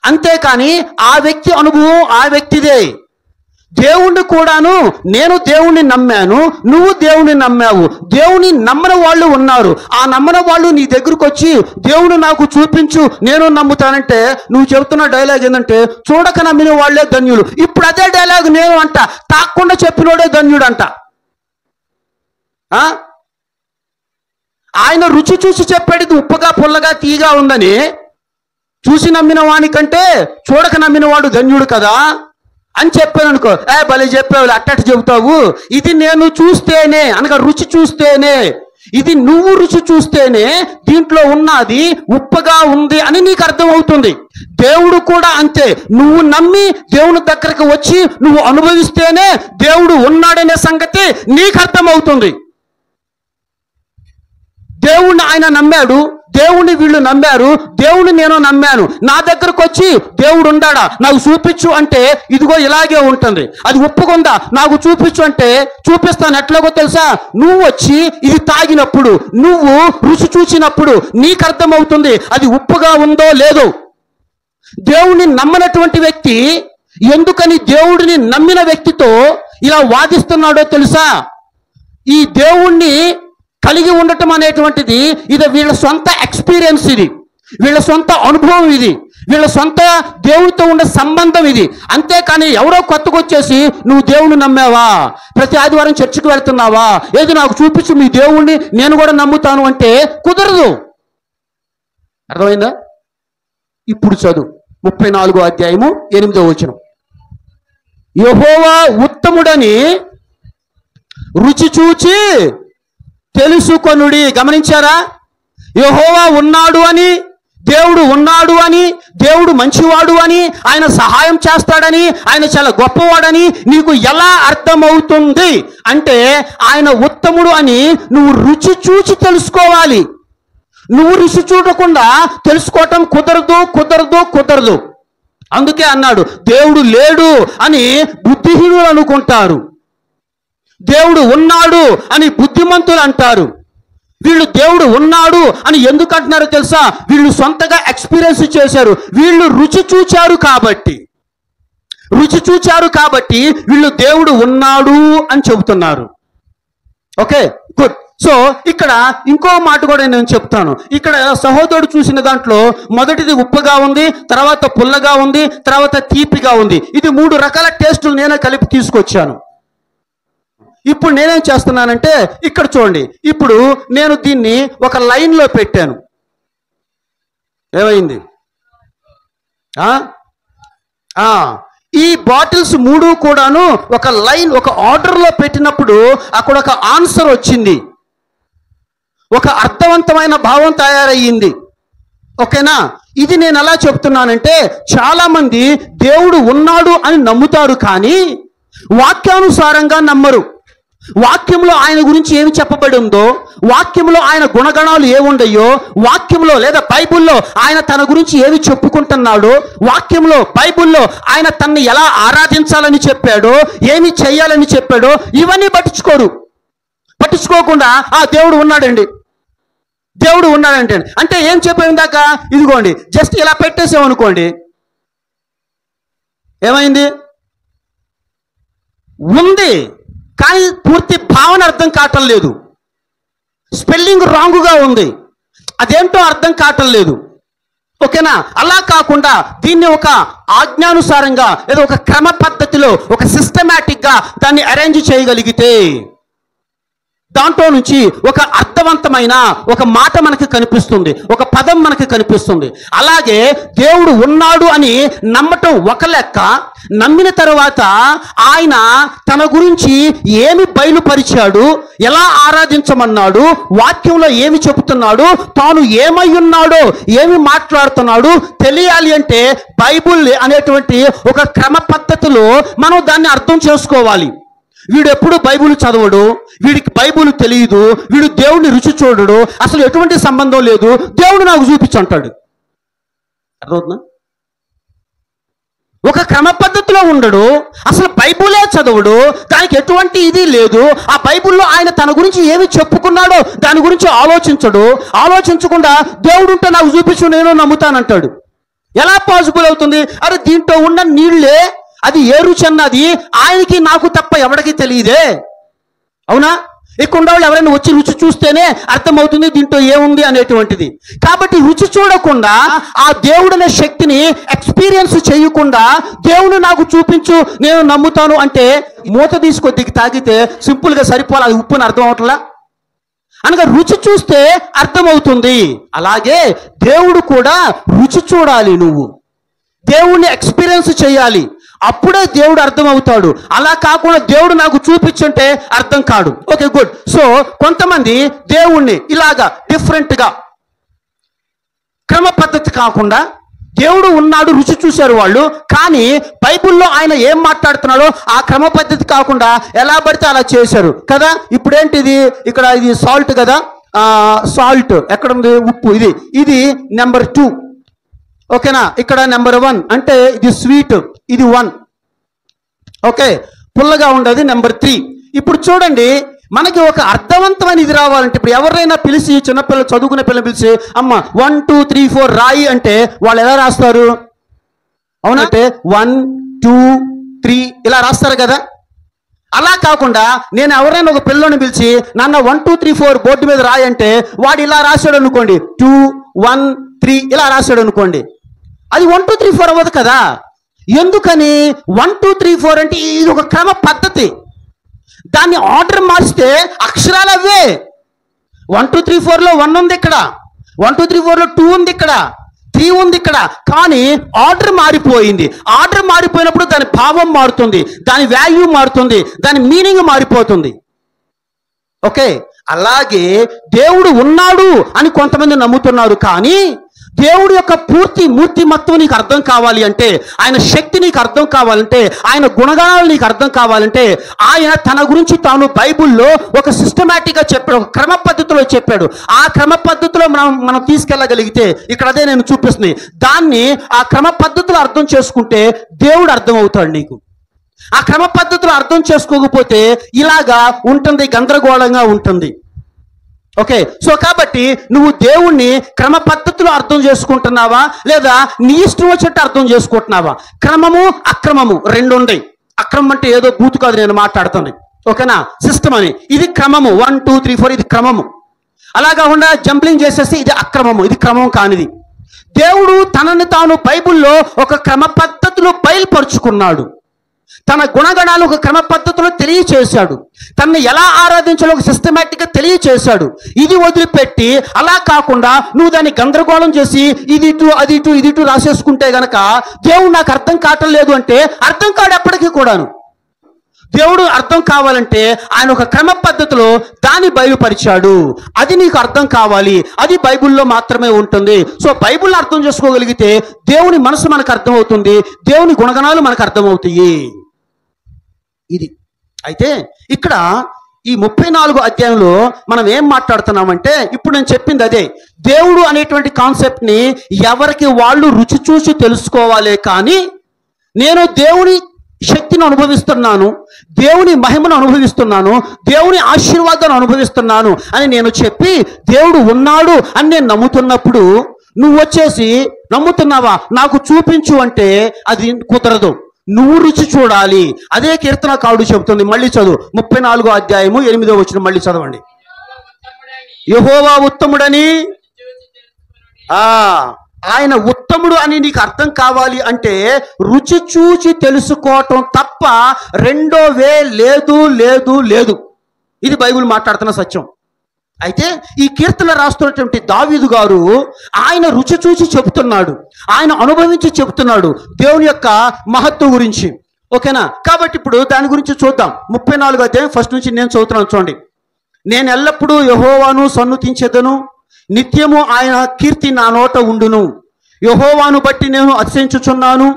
అంతేకాని ఆ వ్యక్తి అనుభవం ఆ వ్యక్తిదే. దేవుణ్ణి కూడాను నేను దేవుణ్ణి నమ్మాను, నువ్వు దేవుణ్ణి నమ్మావు. దేవుని నమ్మని వాళ్ళు ఉన్నారు. ఆ నమ్మని వాళ్ళు నీ దగ్గరకు వచ్చి దేవుడు నాకు చూపించు నేను నమ్ముతానంటే నువ్వు చెబుతున్న డైలాగ్ ఏంటంటే చూడక నమ్మిన వాళ్ళే ధన్యులు. ఇప్పుడు అదే డైలాగ్ నేను అంట, తాకుండా చెప్పినోడే ధన్యుడు అంట. ఆయన రుచి చూసి చెప్పాడు ఇది ఉప్పుగా పుల్లగా తీగా ఉందని. చూసి నమ్మిన వానికంటే చూడక నమ్మిన వాడు ధన్యుడు కదా అని చెప్పాను అనుకో, భలే చెప్పావు అట్టట్టు చెబుతావు. ఇది నేను చూస్తేనే అనగా రుచి చూస్తేనే, ఇది నువ్వు రుచి చూస్తేనే దీంట్లో ఉన్నది ఉప్పగా ఉంది అని నీకు అర్థమవుతుంది. దేవుడు కూడా అంతే. నువ్వు నమ్మి దేవుని దగ్గరకు వచ్చి నువ్వు అనుభవిస్తేనే దేవుడు ఉన్నాడనే సంగతి నీకు అర్థమవుతుంది. దేవుణ్ణి ఆయన నమ్మాడు, దేవుణ్ణి వీళ్ళు నమ్మారు, దేవుణ్ణి నేను నమ్మాను. నా దగ్గరకు వచ్చి దేవుడు ఉండాడా నాకు చూపించు అంటే ఇదిగో ఇలాగే ఉంటుంది. అది ఉప్పుకుందా నాకు చూపించు అంటే చూపిస్తాను. ఎట్లాగో తెలుసా? నువ్వు వచ్చి ఇది తాగినప్పుడు, నువ్వు రుచి చూసినప్పుడు నీకు అర్థమవుతుంది అది ఉప్పుగా ఉందో లేదో. దేవుణ్ణి నమ్మనటువంటి వ్యక్తి ఎందుకని దేవుడిని నమ్మిన వ్యక్తితో ఇలా వాదిస్తున్నాడో తెలుసా? ఈ దేవుణ్ణి కలిగి ఉండటం అనేటువంటిది ఇది వీళ్ళ సొంత ఎక్స్పీరియన్స్, ఇది వీళ్ళ సొంత అనుభవం, ఇది వీళ్ళ సొంత దేవుడితో ఉండే సంబంధం ఇది. అంతేకాని ఎవరో కొత్తగా వచ్చేసి నువ్వు దేవుణ్ణి నమ్మావా, ప్రతి ఆదివారం చర్చికి వెళ్తున్నావా, ఏది నాకు చూపించు మీ దేవుణ్ణి నేను కూడా నమ్ముతాను అంటే కుదరదు. అర్థమైందా? ఇప్పుడు చదువు 34వ అధ్యాయము 8వ వచనం. యెహోవా ఉత్తముడని రుచి చూచి తెలుసుకొనుడి. గమనించారా? యెహోవా ఉన్నాడు అని, దేవుడు ఉన్నాడు అని, దేవుడు మంచివాడు అని, ఆయన సహాయం చేస్తాడని, ఆయన చాలా గొప్పవాడని నీకు ఎలా అర్థమవుతుంది అంటే ఆయన ఉత్తముడు అని నువ్వు రుచి చూచి తెలుసుకోవాలి. నువ్వు రుచి చూడకుండా తెలుసుకోవటం కుదరదు కుదరదు కుదరదు. అందుకే అన్నాడు దేవుడు లేడు అని బుద్ధిహీనులు అనుకుంటారు, దేవుడు ఉన్నాడు అని బుద్ధిమంతులు అంటారు. వీళ్ళు దేవుడు ఉన్నాడు అని ఎందుకు అంటున్నారో తెలుసా? వీళ్ళు సొంతగా ఎక్స్పీరియన్స్ చేశారు. వీళ్ళు రుచి చూచారు కాబట్టి వీళ్ళు దేవుడు ఉన్నాడు అని చెబుతున్నారు. Okay, good. సో ఇక్కడ ఇంకో మాట కూడా నేను చెప్తాను. ఇక్కడ సహోదరుడు చూసిన దాంట్లో మొదటిది ఉప్పుగా ఉంది, తర్వాత పుల్లగా ఉంది, తర్వాత తీపిగా ఉంది. ఇది 3 రకాల టేస్టులు నేనే కలిపి తీసుకొచ్చాను. ఇప్పుడు నేనేం చేస్తున్నానంటే ఇక్కడ చూడండి, ఇప్పుడు నేను దీన్ని ఒక లైన్లో పెట్టాను. ఏమైంది? ఈ బాటిల్స్ 3 కూడాను ఒక లైన్, ఒక ఆర్డర్లో పెట్టినప్పుడు అక్కడ ఒక ఆన్సర్ వచ్చింది, ఒక అర్థవంతమైన భావం తయారయ్యింది. ఓకేనా? ఇది నేను ఎలా చెప్తున్నానంటే చాలా మంది దేవుడు ఉన్నాడు అని నమ్ముతారు కానీ వాక్యానుసారంగా నమ్మరు. వాక్యంలో ఆయన గురించి ఏమి చెప్పబడి ఉందో, వాక్యంలో ఆయన గుణగణాలు ఏముండయో, వాక్యంలో లేదా బైబిల్లో ఆయన తన గురించి ఏమి చెప్పుకుంటున్నాడో, వాక్యంలో బైబిల్లో ఆయన తనని ఎలా ఆరాధించాలని చెప్పాడో, ఏమి చేయాలని చెప్పాడో ఇవన్నీ పట్టించుకోకుండా దేవుడు ఉన్నాడండి, దేవుడు ఉన్నాడంటే అంటే ఏం చెప్పాం ఇందాక? ఇదిగోండి జస్ట్ ఇలా పెట్టేసామనుకోండి, ఏమైంది? ఉంది కానీ పూర్తి భావన అర్థం కావటం లేదు, స్పెల్లింగ్ రాంగుగా ఉంది, అదేంటో అర్థం కావటం లేదు. ఓకేనా? అలా కాకుండా దీన్ని ఒక ఆజ్ఞానుసారంగా లేదా ఒక క్రమ పద్ధతిలో ఒక సిస్టమేటిక్గా దాన్ని అరేంజ్ చేయగలిగితే దాంట్లో నుంచి ఒక అర్థ అర్థవంతమైన ఒక మాట మనకి కనిపిస్తుంది, ఒక పదం మనకి కనిపిస్తుంది. అలాగే దేవుడు ఉన్నాడు అని నమ్మటం ఒక లెక్క, నమ్మిన తర్వాత ఆయన తన గురించి ఏమి బయలుపరిచాడు, ఎలా ఆరాధించమన్నాడు, వాక్యంలో ఏమి చెబుతున్నాడు, తాను ఏమై ఉన్నాడో, ఏమి మాట్లాడుతున్నాడు తెలియాలి అంటే బైబిల్ అనేటువంటి ఒక క్రమ పద్ధతిలో మనం దాన్ని అర్థం చేసుకోవాలి. వీడు ఎప్పుడు బైబిల్ చదవడు, వీడికి బైబిల్ తెలియదు, వీడు దేవుడిని రుచి చూడడు, అసలు ఎటువంటి సంబంధం లేదు, దేవుడు నాకు చూపించంటాడు. అర్థమవుతుందా? ఒక క్రమ పద్ధతిలో ఉండడు, అసలు బైబిలే చదవడు, దానికి ఎటువంటి ఇది లేదు. ఆ బైబిల్లో ఆయన తన గురించి ఏమి చెప్పుకున్నాడో దాని గురించి ఆలోచించడు. ఆలోచించకుండా దేవుడు ఉంటే నాకు చూపించు, నేను నమ్ముతానంటాడు. ఎలా పాసిబుల్ అవుతుంది? అరే దీంట్లో ఉన్న నీళ్లే, అది ఏ రుచి అన్నది ఆయనకి నాకు తప్ప ఎవరికి తెలియదే. అవునా? ఇక్కడ వాళ్ళు ఎవరైనా వచ్చి రుచి చూస్తేనే అర్థమవుతుంది దీంట్లో ఏముంది అనేటువంటిది. కాబట్టి రుచి చూడకుండా, ఆ దేవుడు అనే శక్తిని ఎక్స్పీరియన్స్ చేయకుండా దేవుడు నాకు చూపించు నేను నమ్ముతాను అంటే మూత తీసుకొద్దికి తాగితే సింపుల్గా సరిపోవాలి, అది ఉప్పుని అర్థం అవట్లా. అనగా రుచి చూస్తే అర్థమవుతుంది. అలాగే దేవుడు కూడా రుచి చూడాలి, నువ్వు దేవుణ్ణి ఎక్స్పీరియన్స్ చేయాలి, అప్పుడే దేవుడు అర్థమవుతాడు. అలా కాకుండా దేవుడు నాకు చూపించుంటే అర్థం కాడు. Okay, good. సో కొంతమంది దేవుణ్ణి ఇలాగా డిఫరెంట్గా క్రమ పద్ధతి కాకుండా దేవుడు ఉన్నాడు రుచి చూశారు వాళ్ళు, కానీ బైబిల్లో ఆయన ఏం మాట్లాడుతున్నాడో ఆ క్రమ పద్ధతి కాకుండా ఎలా పడితే అలా చేశారు కదా. ఇప్పుడేంటిది, ఇక్కడ ఇది సాల్ట్ కదా, సాల్ట్ ఎక్కడ ఉంది, ఉప్పు, ఇది నెంబర్ 2. ఓకేనా? ఇక్కడ నెంబర్ 1 అంటే ఇది స్వీట్, ఇది 1. ఓకే, పుల్లగా ఉండదు నెంబర్ 3. ఇప్పుడు చూడండి, మనకి ఒక అర్థవంతమైన ఇది రావాలంటే, ఇప్పుడు ఎవరైనా పిలిచి, చిన్నపిల్లలు చదువుకునే పిల్లలు పిలిచి అమ్మ 1 2 3 4 రాయి అంటే వాళ్ళు ఎలా రాస్తారు? అవునంటే 1 2 3 ఇలా రాస్తారు కదా. అలా కాకుండా నేను ఎవరైనా ఒక పిల్లని పిలిచి నాన్న 1 2 3 4 బోర్డు మీద రాయి అంటే వాడు ఇలా రాశాడు అనుకోండి, 2 1 3 ఇలా రాశాడు అనుకోండి, అది 1 2 3 4 అవ్వదు కదా. ఎందుకని? 1 2 3 4 అంటే ఇది ఒక క్రమ పద్ధతి. దాన్ని ఆర్డర్ మార్చితే అక్షరాలు అవే. 1 2 3 4లో 1 ఉంది, ఇక్కడ 1 2 3 4లో 2 ఉంది, ఇక్కడ 3 ఉంది ఇక్కడ. కానీ ఆర్డర్ మారిపోయింది. ఆర్డర్ మారిపోయినప్పుడు దాని భావం మారుతుంది, దాని వాల్యూ మారుతుంది, దాని మీనింగ్ మారిపోతుంది. ఓకే, అలాగే దేవుడు ఉన్నాడు అని కొంతమంది నమ్ముతున్నారు, కానీ దేవుడి యొక్క పూర్తి మూర్తిమత్వం నీకు అర్థం కావాలి అంటే, ఆయన శక్తి నీకు అర్థం కావాలంటే, ఆయన గుణగణాలు నీకు అర్థం కావాలంటే, ఆయన తన గురించి తాను బైబిల్లో ఒక సిస్టమేటిక్గా చెప్పాడు, ఒక క్రమ పద్ధతిలో చెప్పాడు. ఆ క్రమ పద్ధతిలో మనం తీసుకెళ్ళగలిగితే, ఇక్కడ అదే నేను చూపిస్తుంది, దాన్ని ఆ క్రమ పద్ధతిలో అర్థం చేసుకుంటే దేవుడు అర్థం అవుతాడు నీకు. ఆ క్రమ పద్ధతిలో అర్థం చేసుకోకపోతే ఇలాగా ఉంటుంది, గందరగోళంగా ఉంటుంది. ఓకే, సో కాబట్టి నువ్వు దేవుణ్ణి క్రమ పద్ధతిలో అర్థం చేసుకుంటున్నావా, లేదా నీ ఇష్టం వచ్చినట్టు అర్థం చేసుకుంటున్నావా? క్రమము అక్రమము రెండు ఉన్నాయి. అక్రమం అంటే ఏదో బూతు కాదు నేను మాట్లాడుతుంది, ఓకేనా? సిస్టమ్ అని, ఇది క్రమము 1 2 3 4 ఇది క్రమము. అలా కాకుండా జంప్లింగ్ చేసేసి ఇది అక్రమము, ఇది క్రమం కానిది. దేవుడు తనని తాను బైబిల్లో ఒక క్రమ పద్ధతిలో బయలుపరుచుకున్నాడు. తన గుణగణాలు ఒక క్రమ పద్ధతిలో తెలియచేశాడు. తనని ఎలా ఆరాధించాలో ఒక సిస్టమేటిక్గా తెలియచేశాడు. ఇది వదిలిపెట్టి అలా కాకుండా నువ్వు దాన్ని గందరగోళం చేసి ఇది ఇటు అది ఇటు ఇది ఇటు రాసేసుకుంటే గనక దేవుడు నాకు అర్థం కావటం లేదు అంటే అర్థం కాడు ఎప్పటికీ కూడాను. దేవుడు అర్థం కావాలంటే ఆయన ఒక క్రమ పద్ధతిలో దాన్ని బయలుపరిచాడు. అది నీకు అర్థం కావాలి, అది బైబిల్లో మాత్రమే ఉంటుంది. సో బైబిల్ అర్థం చేసుకోగలిగితే దేవుని మనసు మనకు అర్థమవుతుంది, దేవుని గుణగణాలు మనకు అర్థమవుతాయి. ఇది అయితే ఇక్కడ ఈ 34 అధ్యాయంలో మనం ఏం మాట్లాడుతున్నామంటే, ఇప్పుడు నేను చెప్పింది అదే. దేవుడు అనేటువంటి కాన్సెప్ట్ని ఎవరికి వాళ్ళు రుచి చూసి తెలుసుకోవాలే, కానీ నేను దేవుని శక్తిని అనుభవిస్తున్నాను, దేవుని మహిమను అనుభవిస్తున్నాను, దేవుని ఆశీర్వాదాన్ని అనుభవిస్తున్నాను అని నేను చెప్పి దేవుడు ఉన్నాడు అని నేను నమ్ముతున్నప్పుడు నువ్వు వచ్చేసి నమ్ముతున్నావా నాకు చూపించు అంటే అది కుదరదు. నువ్వు రుచి చూడాలి. అదే కీర్తనకారుడు చెబుతుంది. మళ్ళీ చదువు, 34 అధ్యాయము 8వ వచనం మళ్ళీ చదవండి. యెహోవా ఉత్తముడని, ఆయన ఉత్తముడు అని నీకు అర్థం కావాలి అంటే రుచి చూచి తెలుసుకోవటం తప్ప రెండో వే లేదు లేదు లేదు. ఇది బైబిల్ మాట్లాడుతున్న సత్యం. అయితే ఈ కీర్తన రాస్తున్నటువంటి దావీదు గారు ఆయన రుచి చూసి చెబుతున్నాడు, ఆయన అనుభవించి చెబుతున్నాడు దేవుని యొక్క మహత్వం గురించి. ఓకేనా? కాబట్టి ఇప్పుడు దాని గురించి చూద్దాం. 34వ అధ్యాయం ఫస్ట్ నుంచి నేను చదువుతున్నాను, చూడండి. నేను ఎల్లప్పుడూ యెహోవాను సన్నుతించెదను, నిత్యము ఆయన కీర్తి నా నోట ఉండును. యెహోవాను బట్టి నేను అతిశయించుచున్నాను,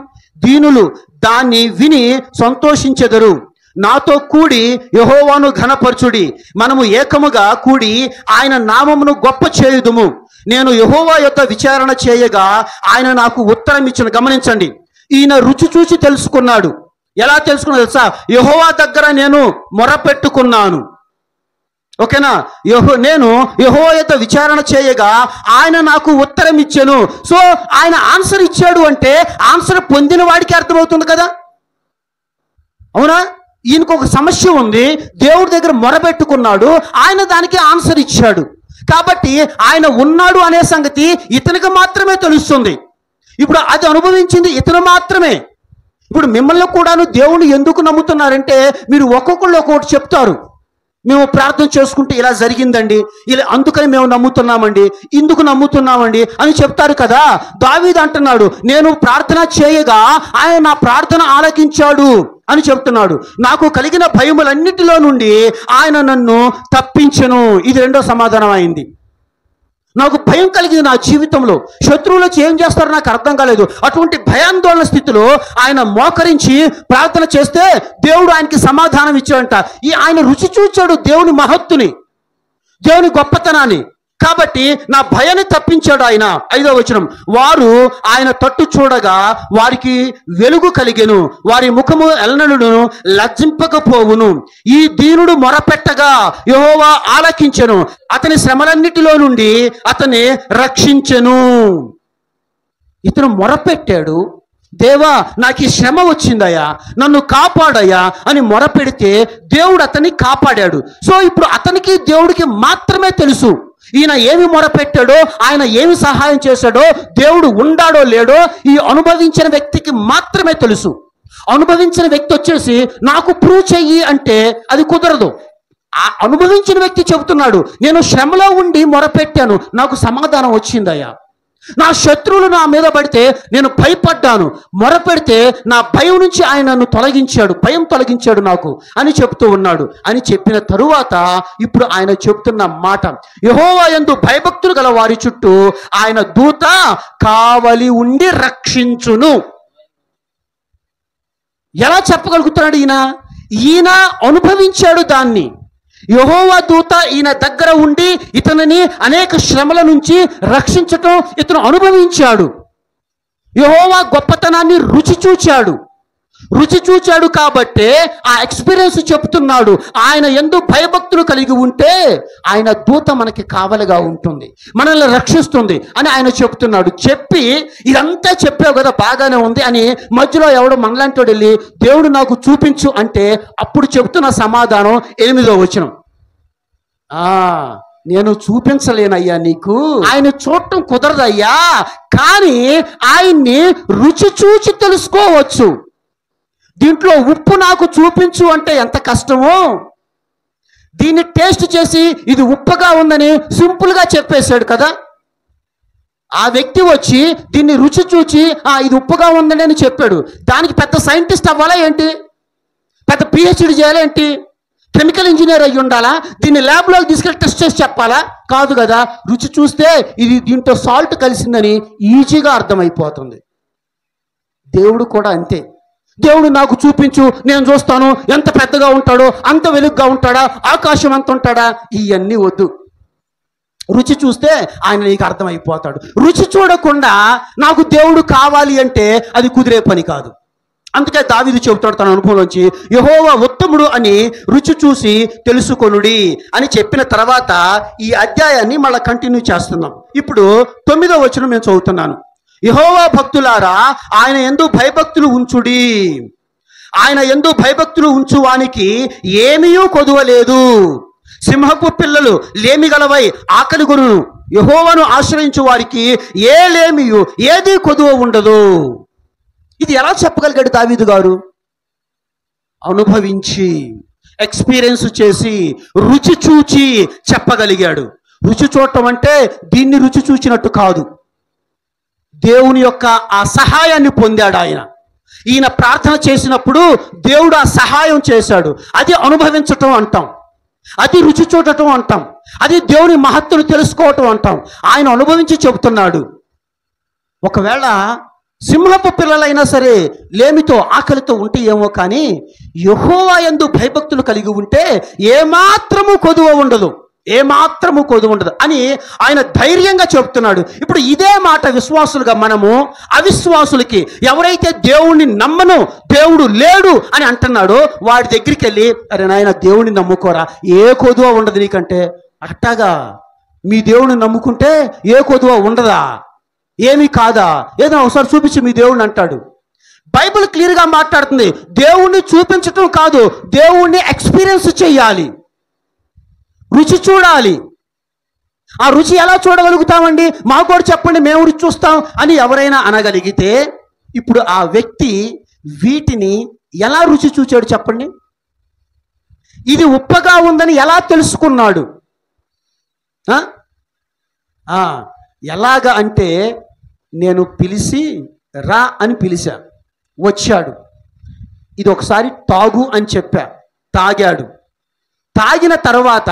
దీనులు దాన్ని విని సంతోషించెదరు. నాతో కూడి యెహోవాను ఘనపరచుడి, మనము ఏకముగా కూడి ఆయన నామమును గొప్ప చేయుదుము. నేను యెహోవా యొక్క విచారణ చేయగా ఆయన నాకు ఉత్తరం ఇచ్చిన. గమనించండి, ఈయన రుచి చూసి తెలుసుకున్నాడు. ఎలా తెలుసుకున్నాడు తెలుసా? యెహోవా దగ్గర నేను మొరపెట్టుకున్నాను. ఓకేనా? నేను యెహోవా యొక్క విచారణ చేయగా ఆయన నాకు ఉత్తరం ఇచ్చాను. సో ఆయన ఆన్సర్ ఇచ్చాడు అంటే ఆన్సర్ పొందిన వాడికి అర్థమవుతుంది కదా, అవునా? ఈయనకు ఒక సమస్య ఉంది, దేవుడి దగ్గర మొరబెట్టుకున్నాడు, ఆయన దానికి ఆన్సర్ ఇచ్చాడు. కాబట్టి ఆయన ఉన్నాడు అనే సంగతి ఇతనికి మాత్రమే తెలుస్తుంది. ఇప్పుడు అది అనుభవించింది ఇతను మాత్రమే. ఇప్పుడు మిమ్మల్ని కూడాను దేవుని ఎందుకు నమ్ముతున్నారంటే మీరు ఒక్కొక్కళ్ళు ఒక్కొక్కటి చెప్తారు. మేము ప్రార్థన చేసుకుంటే ఇలా జరిగిందండి, ఇలా అందుకని మేము నమ్ముతున్నామండి, ఇందుకు నమ్ముతున్నామండి అని చెప్తారు కదా. దావీదు అంటున్నాడు, నేను ప్రార్థన చేయగా ఆయన నా ప్రార్థన ఆలకించాడు అని చెప్తున్నాడు. నాకు కలిగిన భయములన్నిటిలో నుండి ఆయన నన్ను తప్పించెను. ఇది రెండో సమాధానం అయింది. నాకు భయం కలిగింది నా జీవితంలో, శత్రువులు వచ్చి ఏం చేస్తారో నాకు అర్థం కాలేదు. అటువంటి భయాందోళన స్థితిలో ఆయన మోకరించి ప్రార్థన చేస్తే దేవుడు ఆయనకి సమాధానం ఇచ్చాడంట. ఆయన రుచి చూచాడు దేవుని మహత్తుని, దేవుని గొప్పతనాన్ని. కాబట్టి నా భయాన్ని తప్పించాడు ఆయన. 5వ వచనం, వారు ఆయన తట్టు చూడగా వారికి వెలుగు కలిగెను, వారి ముఖము ఎల్లనడును లజ్జింపకపోవును. ఈ దీనుడు మొరపెట్టగా యెహోవా ఆలకించెను, అతని శ్రమలన్నిటిలో నుండి అతన్ని రక్షించెను. ఇతను మొరపెట్టాడు, దేవా నాకు ఈ శ్రమ వచ్చిందయ్యా, నన్ను కాపాడయ్యా అని మొరపెడితే దేవుడు అతన్ని కాపాడాడు. సో ఇప్పుడు అతనికి దేవుడికి మాత్రమే తెలుసు ఈయన ఏమి మొరపెట్టాడో, ఆయన ఏమి సహాయం చేశాడో, దేవుడు ఉండాడో లేడో ఈ అనుభవించిన వ్యక్తికి మాత్రమే తెలుసు. అనుభవించిన వ్యక్తి వచ్చేసి నాకు ప్రూవ్ చెయ్యి అంటే అది కుదరదు. ఆ అనుభవించిన వ్యక్తి చెబుతున్నాడు, నేను శ్రమలో ఉండి మొరపెట్టాను, నాకు సమాధానం వచ్చిందయ్యా. నా శత్రువులు నా మీద పడితే నేను భయపడ్డాను, మొరపెడితే నా భయం నుంచి ఆయన నన్ను తొలగించాడు, భయం తొలగించాడు నాకు అని చెప్తూ ఉన్నాడు. అని చెప్పిన తరువాత ఇప్పుడు ఆయన చెప్తున్న మాట, యెహోవా యందు భయభక్తులు గల వారి చుట్టూ ఆయన దూత కావలి ఉండి రక్షించును. ఎలా చెప్పగలుగుతున్నాడు ఈయన అనుభవించాడు దాన్ని. యెహోవా దూత ఈయన దగ్గర ఉండి ఇతనిని అనేక శ్రమల నుంచి రక్షించటం ఇతను అనుభవించాడు. యెహోవా గొప్పతనాన్ని రుచి చూచాడు కాబట్టే ఆ ఎక్స్పీరియన్స్ చెప్తున్నాడు. ఆయన యందు భయభక్తులు కలిగి ఉంటే ఆయన దూత మనకి కావలిగా ఉంటుంది, మనల్ని రక్షిస్తుంది అని ఆయన చెప్తున్నాడు. చెప్పి ఇదంతా చెప్పావు కదా, బాగానే ఉంది అని మధ్యలో ఎవడు మనలాంటి వెళ్ళి దేవుడు నాకు చూపించు అంటే అప్పుడు చెప్తున్న సమాధానం 8వ వచనం, నేను చూపించలేనయ్యా నీకు, ఆయన చూడటం కుదరదయ్యా, కానీ ఆయన్ని రుచి చూచి తెలుసుకోవచ్చు. దీంట్లో ఉప్పు నాకు చూపించు అంటే ఎంత కష్టమో, దీన్ని టేస్ట్ చేసి ఇది ఉప్పుగా ఉందని సింపుల్గా చెప్పేశాడు కదా. ఆ వ్యక్తి వచ్చి దీన్ని రుచి చూచి ఇది ఉప్పుగా ఉందని అని చెప్పాడు. దానికి పెద్ద సైంటిస్ట్ అవ్వాలా ఏంటి, పెద్ద పిహెచ్డి చేయాలా ఏంటి, కెమికల్ ఇంజనీర్ అయ్యి ఉండాలా, దీన్ని ల్యాబ్లోకి తీసుకెళ్ళి టెస్ట్ చేసి చెప్పాలా? కాదు కదా. రుచి చూస్తే ఇది దీంట్లో సాల్ట్ కలిసిందని ఈజీగా అర్థమైపోతుంది. దేవుడు కూడా అంతే. దేవుడు నాకు చూపించు, నేను చూస్తాను, ఎంత పెద్దగా ఉంటాడో, అంత వెలుగుగా ఉంటాడా, ఆకాశం అంత ఉంటాడా, ఇవన్నీ వద్దు. రుచి చూస్తే ఆయన నీకు అర్థమైపోతాడు. రుచి చూడకుండా నాకు దేవుడు కావాలి అంటే అది కుదిరే పని కాదు. అందుకే దావీదు చెబుతాడు తన అనుభవంలోంచి, యెహోవా ఉత్తముడు అని రుచి చూసి తెలుసుకొనుడి అని చెప్పిన తర్వాత ఈ అధ్యాయాన్ని మళ్ళీ కంటిన్యూ చేస్తున్నాం. ఇప్పుడు 9వ వచనం నేను చదువుతున్నాను. యెహోవా భక్తులారా ఆయన యందు భయభక్తులు ఉంచుడి, ఆయన యందు భయభక్తులు ఉంచువానికి ఏమీయూ కొదువలేదు. సింహపు పిల్లలు లేమిగలవై ఆకలి గొనును, యెహోవాను ఆశ్రయించు వారికి ఏ లేమియు ఏది కొదువ ఉండదు. ఇది ఎలా చెప్పగలిగాడు దావీదు గారు? అనుభవించి, ఎక్స్పీరియన్స్ చేసి రుచి చూచి చెప్పగలిగాడు. రుచి చూడటం అంటే దీన్ని రుచి చూచినట్టు కాదు, దేవుని యొక్క ఆ సహాయాన్ని పొందాడు ఆయన. ఈయన ప్రార్థన చేసినప్పుడు దేవుడు ఆ సహాయం చేశాడు. అది అనుభవించటం అంటాం, అది రుచి చూడటం అంటాం, అది దేవుని మహత్తును తెలుసుకోవటం అంటాం. ఆయన అనుభవించి చెబుతున్నాడు. ఒకవేళ సింహపు పిల్లలైనా సరే లేమితో ఆకలితో ఉంటే ఏమో, కానీ యెహోవా యందు భయభక్తులు కలిగి ఉంటే ఏమాత్రము కొదువ ఉండదు, ఏమాత్రము కొదువ ఉండదు అని ఆయన ధైర్యంగా చెప్తున్నాడు. ఇప్పుడు ఇదే మాట విశ్వాసులుగా మనము అవిశ్వాసులకి, ఎవరైతే దేవుణ్ణి నమ్మను, దేవుడు లేడు అని అంటున్నాడో వాడి దగ్గరికి వెళ్ళి, అరే నాయన దేవుణ్ణి నమ్ముకోరా, ఏ కొదువ ఉండదు నీకంటే. అట్టాగా మీ దేవుణ్ణి నమ్ముకుంటే ఏ కొదువ ఉండదా, ఏమీ కాదా, ఏదో ఒకసారి చూపించి మీ దేవుణ్ణి అంటాడు. బైబిల్ క్లియర్గా మాట్లాడుతుంది. దేవుణ్ణి చూపించటం కాదు, దేవుణ్ణి ఎక్స్పీరియన్స్ చేయాలి, రుచి చూడాలి. ఆ రుచి ఎలా చూడగలుగుతామండి, మాకు కూడా చెప్పండి మేము రుచి చూస్తాం అని ఎవరైనా అనగలిగితే, ఇప్పుడు ఆ వ్యక్తి వీటిని ఎలా రుచి చూచాడు చెప్పండి? ఇది ఉప్పగా ఉందని ఎలా తెలుసుకున్నాడు? ఎలాగా అంటే, నేను పిలిచి రా అని పిలిచా, వచ్చాడు. ఇది ఒకసారి తాగు అని చెప్పా, తాగాడు. తాగిన తర్వాత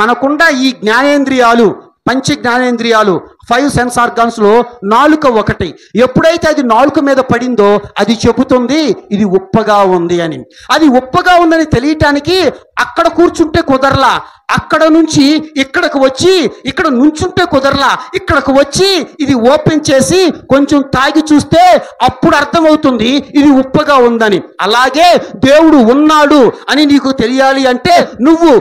మనకుండా ఈ జ్ఞానేంద్రియాలు, పంచ జ్ఞానేంద్రియాలు, 5 సెన్స్ ఆర్గాన్స్లో నాలుక ఒకటి. ఎప్పుడైతే అది నాలుక మీద పడిందో అది చెబుతుంది ఇది ఉప్పగా ఉంది అని. అది ఉప్పగా ఉందని తెలియటానికి అక్కడ కూర్చుంటే కుదరలా, అక్కడ నుంచి ఇక్కడికి వచ్చి ఇక్కడ నుంచుంటే కుదరలా, ఇక్కడికి వచ్చి ఇది ఓపెన్ చేసి కొంచెం తాగి చూస్తే అప్పుడు అర్థమవుతుంది ఇది ఉప్పగా ఉందని. అలాగే దేవుడు ఉన్నాడు అని నీకు తెలియాలి అంటే నువ్వు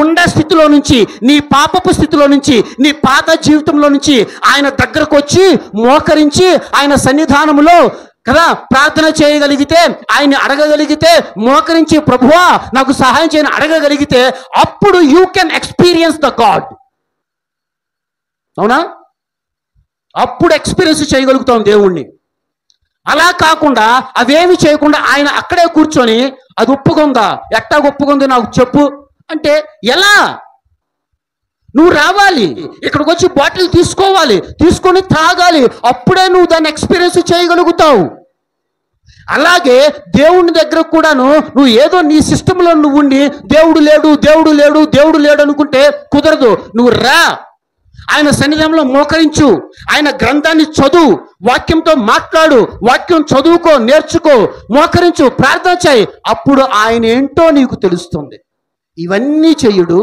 ఉండే స్థితిలో నుంచి, నీ పాపపు స్థితిలో నుంచి, నీ పాత జీవితంలో నుంచి ఆయన దగ్గరకు వచ్చి మోకరించి ఆయన సన్నిధానములో కదా ప్రార్థన చేయగలిగితే, ఆయన్ని అడగగలిగితే, మోకరించి ప్రభువా నాకు సహాయం చేయని అడగగలిగితే అప్పుడు you can experience the God. అవునా? అప్పుడు ఎక్స్పీరియన్స్ చేయగలుగుతాం దేవుణ్ణి. అలా కాకుండా అవేమి చేయకుండా ఆయన అక్కడే కూర్చొని అది ఒప్పుకుందా, ఎట్టా ఒప్పుకుంది నాకు చెప్పు అంటే ఎలా? నువ్వు రావాలి, ఇక్కడికి వచ్చి బాటిల్ తీసుకోవాలి, తీసుకొని తాగాలి, అప్పుడే నువ్వు దాన్ని ఎక్స్పీరియన్స్ చేయగలుగుతావు. అలాగే దేవుని దగ్గర కూడాను నువ్వు ఏదో నీ సిస్టంలో నువ్వు ఉండి దేవుడు లేడు దేవుడు లేడు దేవుడు లేడు అనుకుంటే కుదరదు. నువ్వు రా, ఆయన సన్నిధానంలో మోకరించు, ఆయన గ్రంథాన్ని చదువు, వాక్యంతో మాట్లాడు, వాక్యం చదువుకో, నేర్చుకో, మోకరించు, ప్రార్థన చేయి, అప్పుడు ఆయన ఏంటో నీకు తెలుస్తుంది. ఇవన్నీ చెయ్యడు,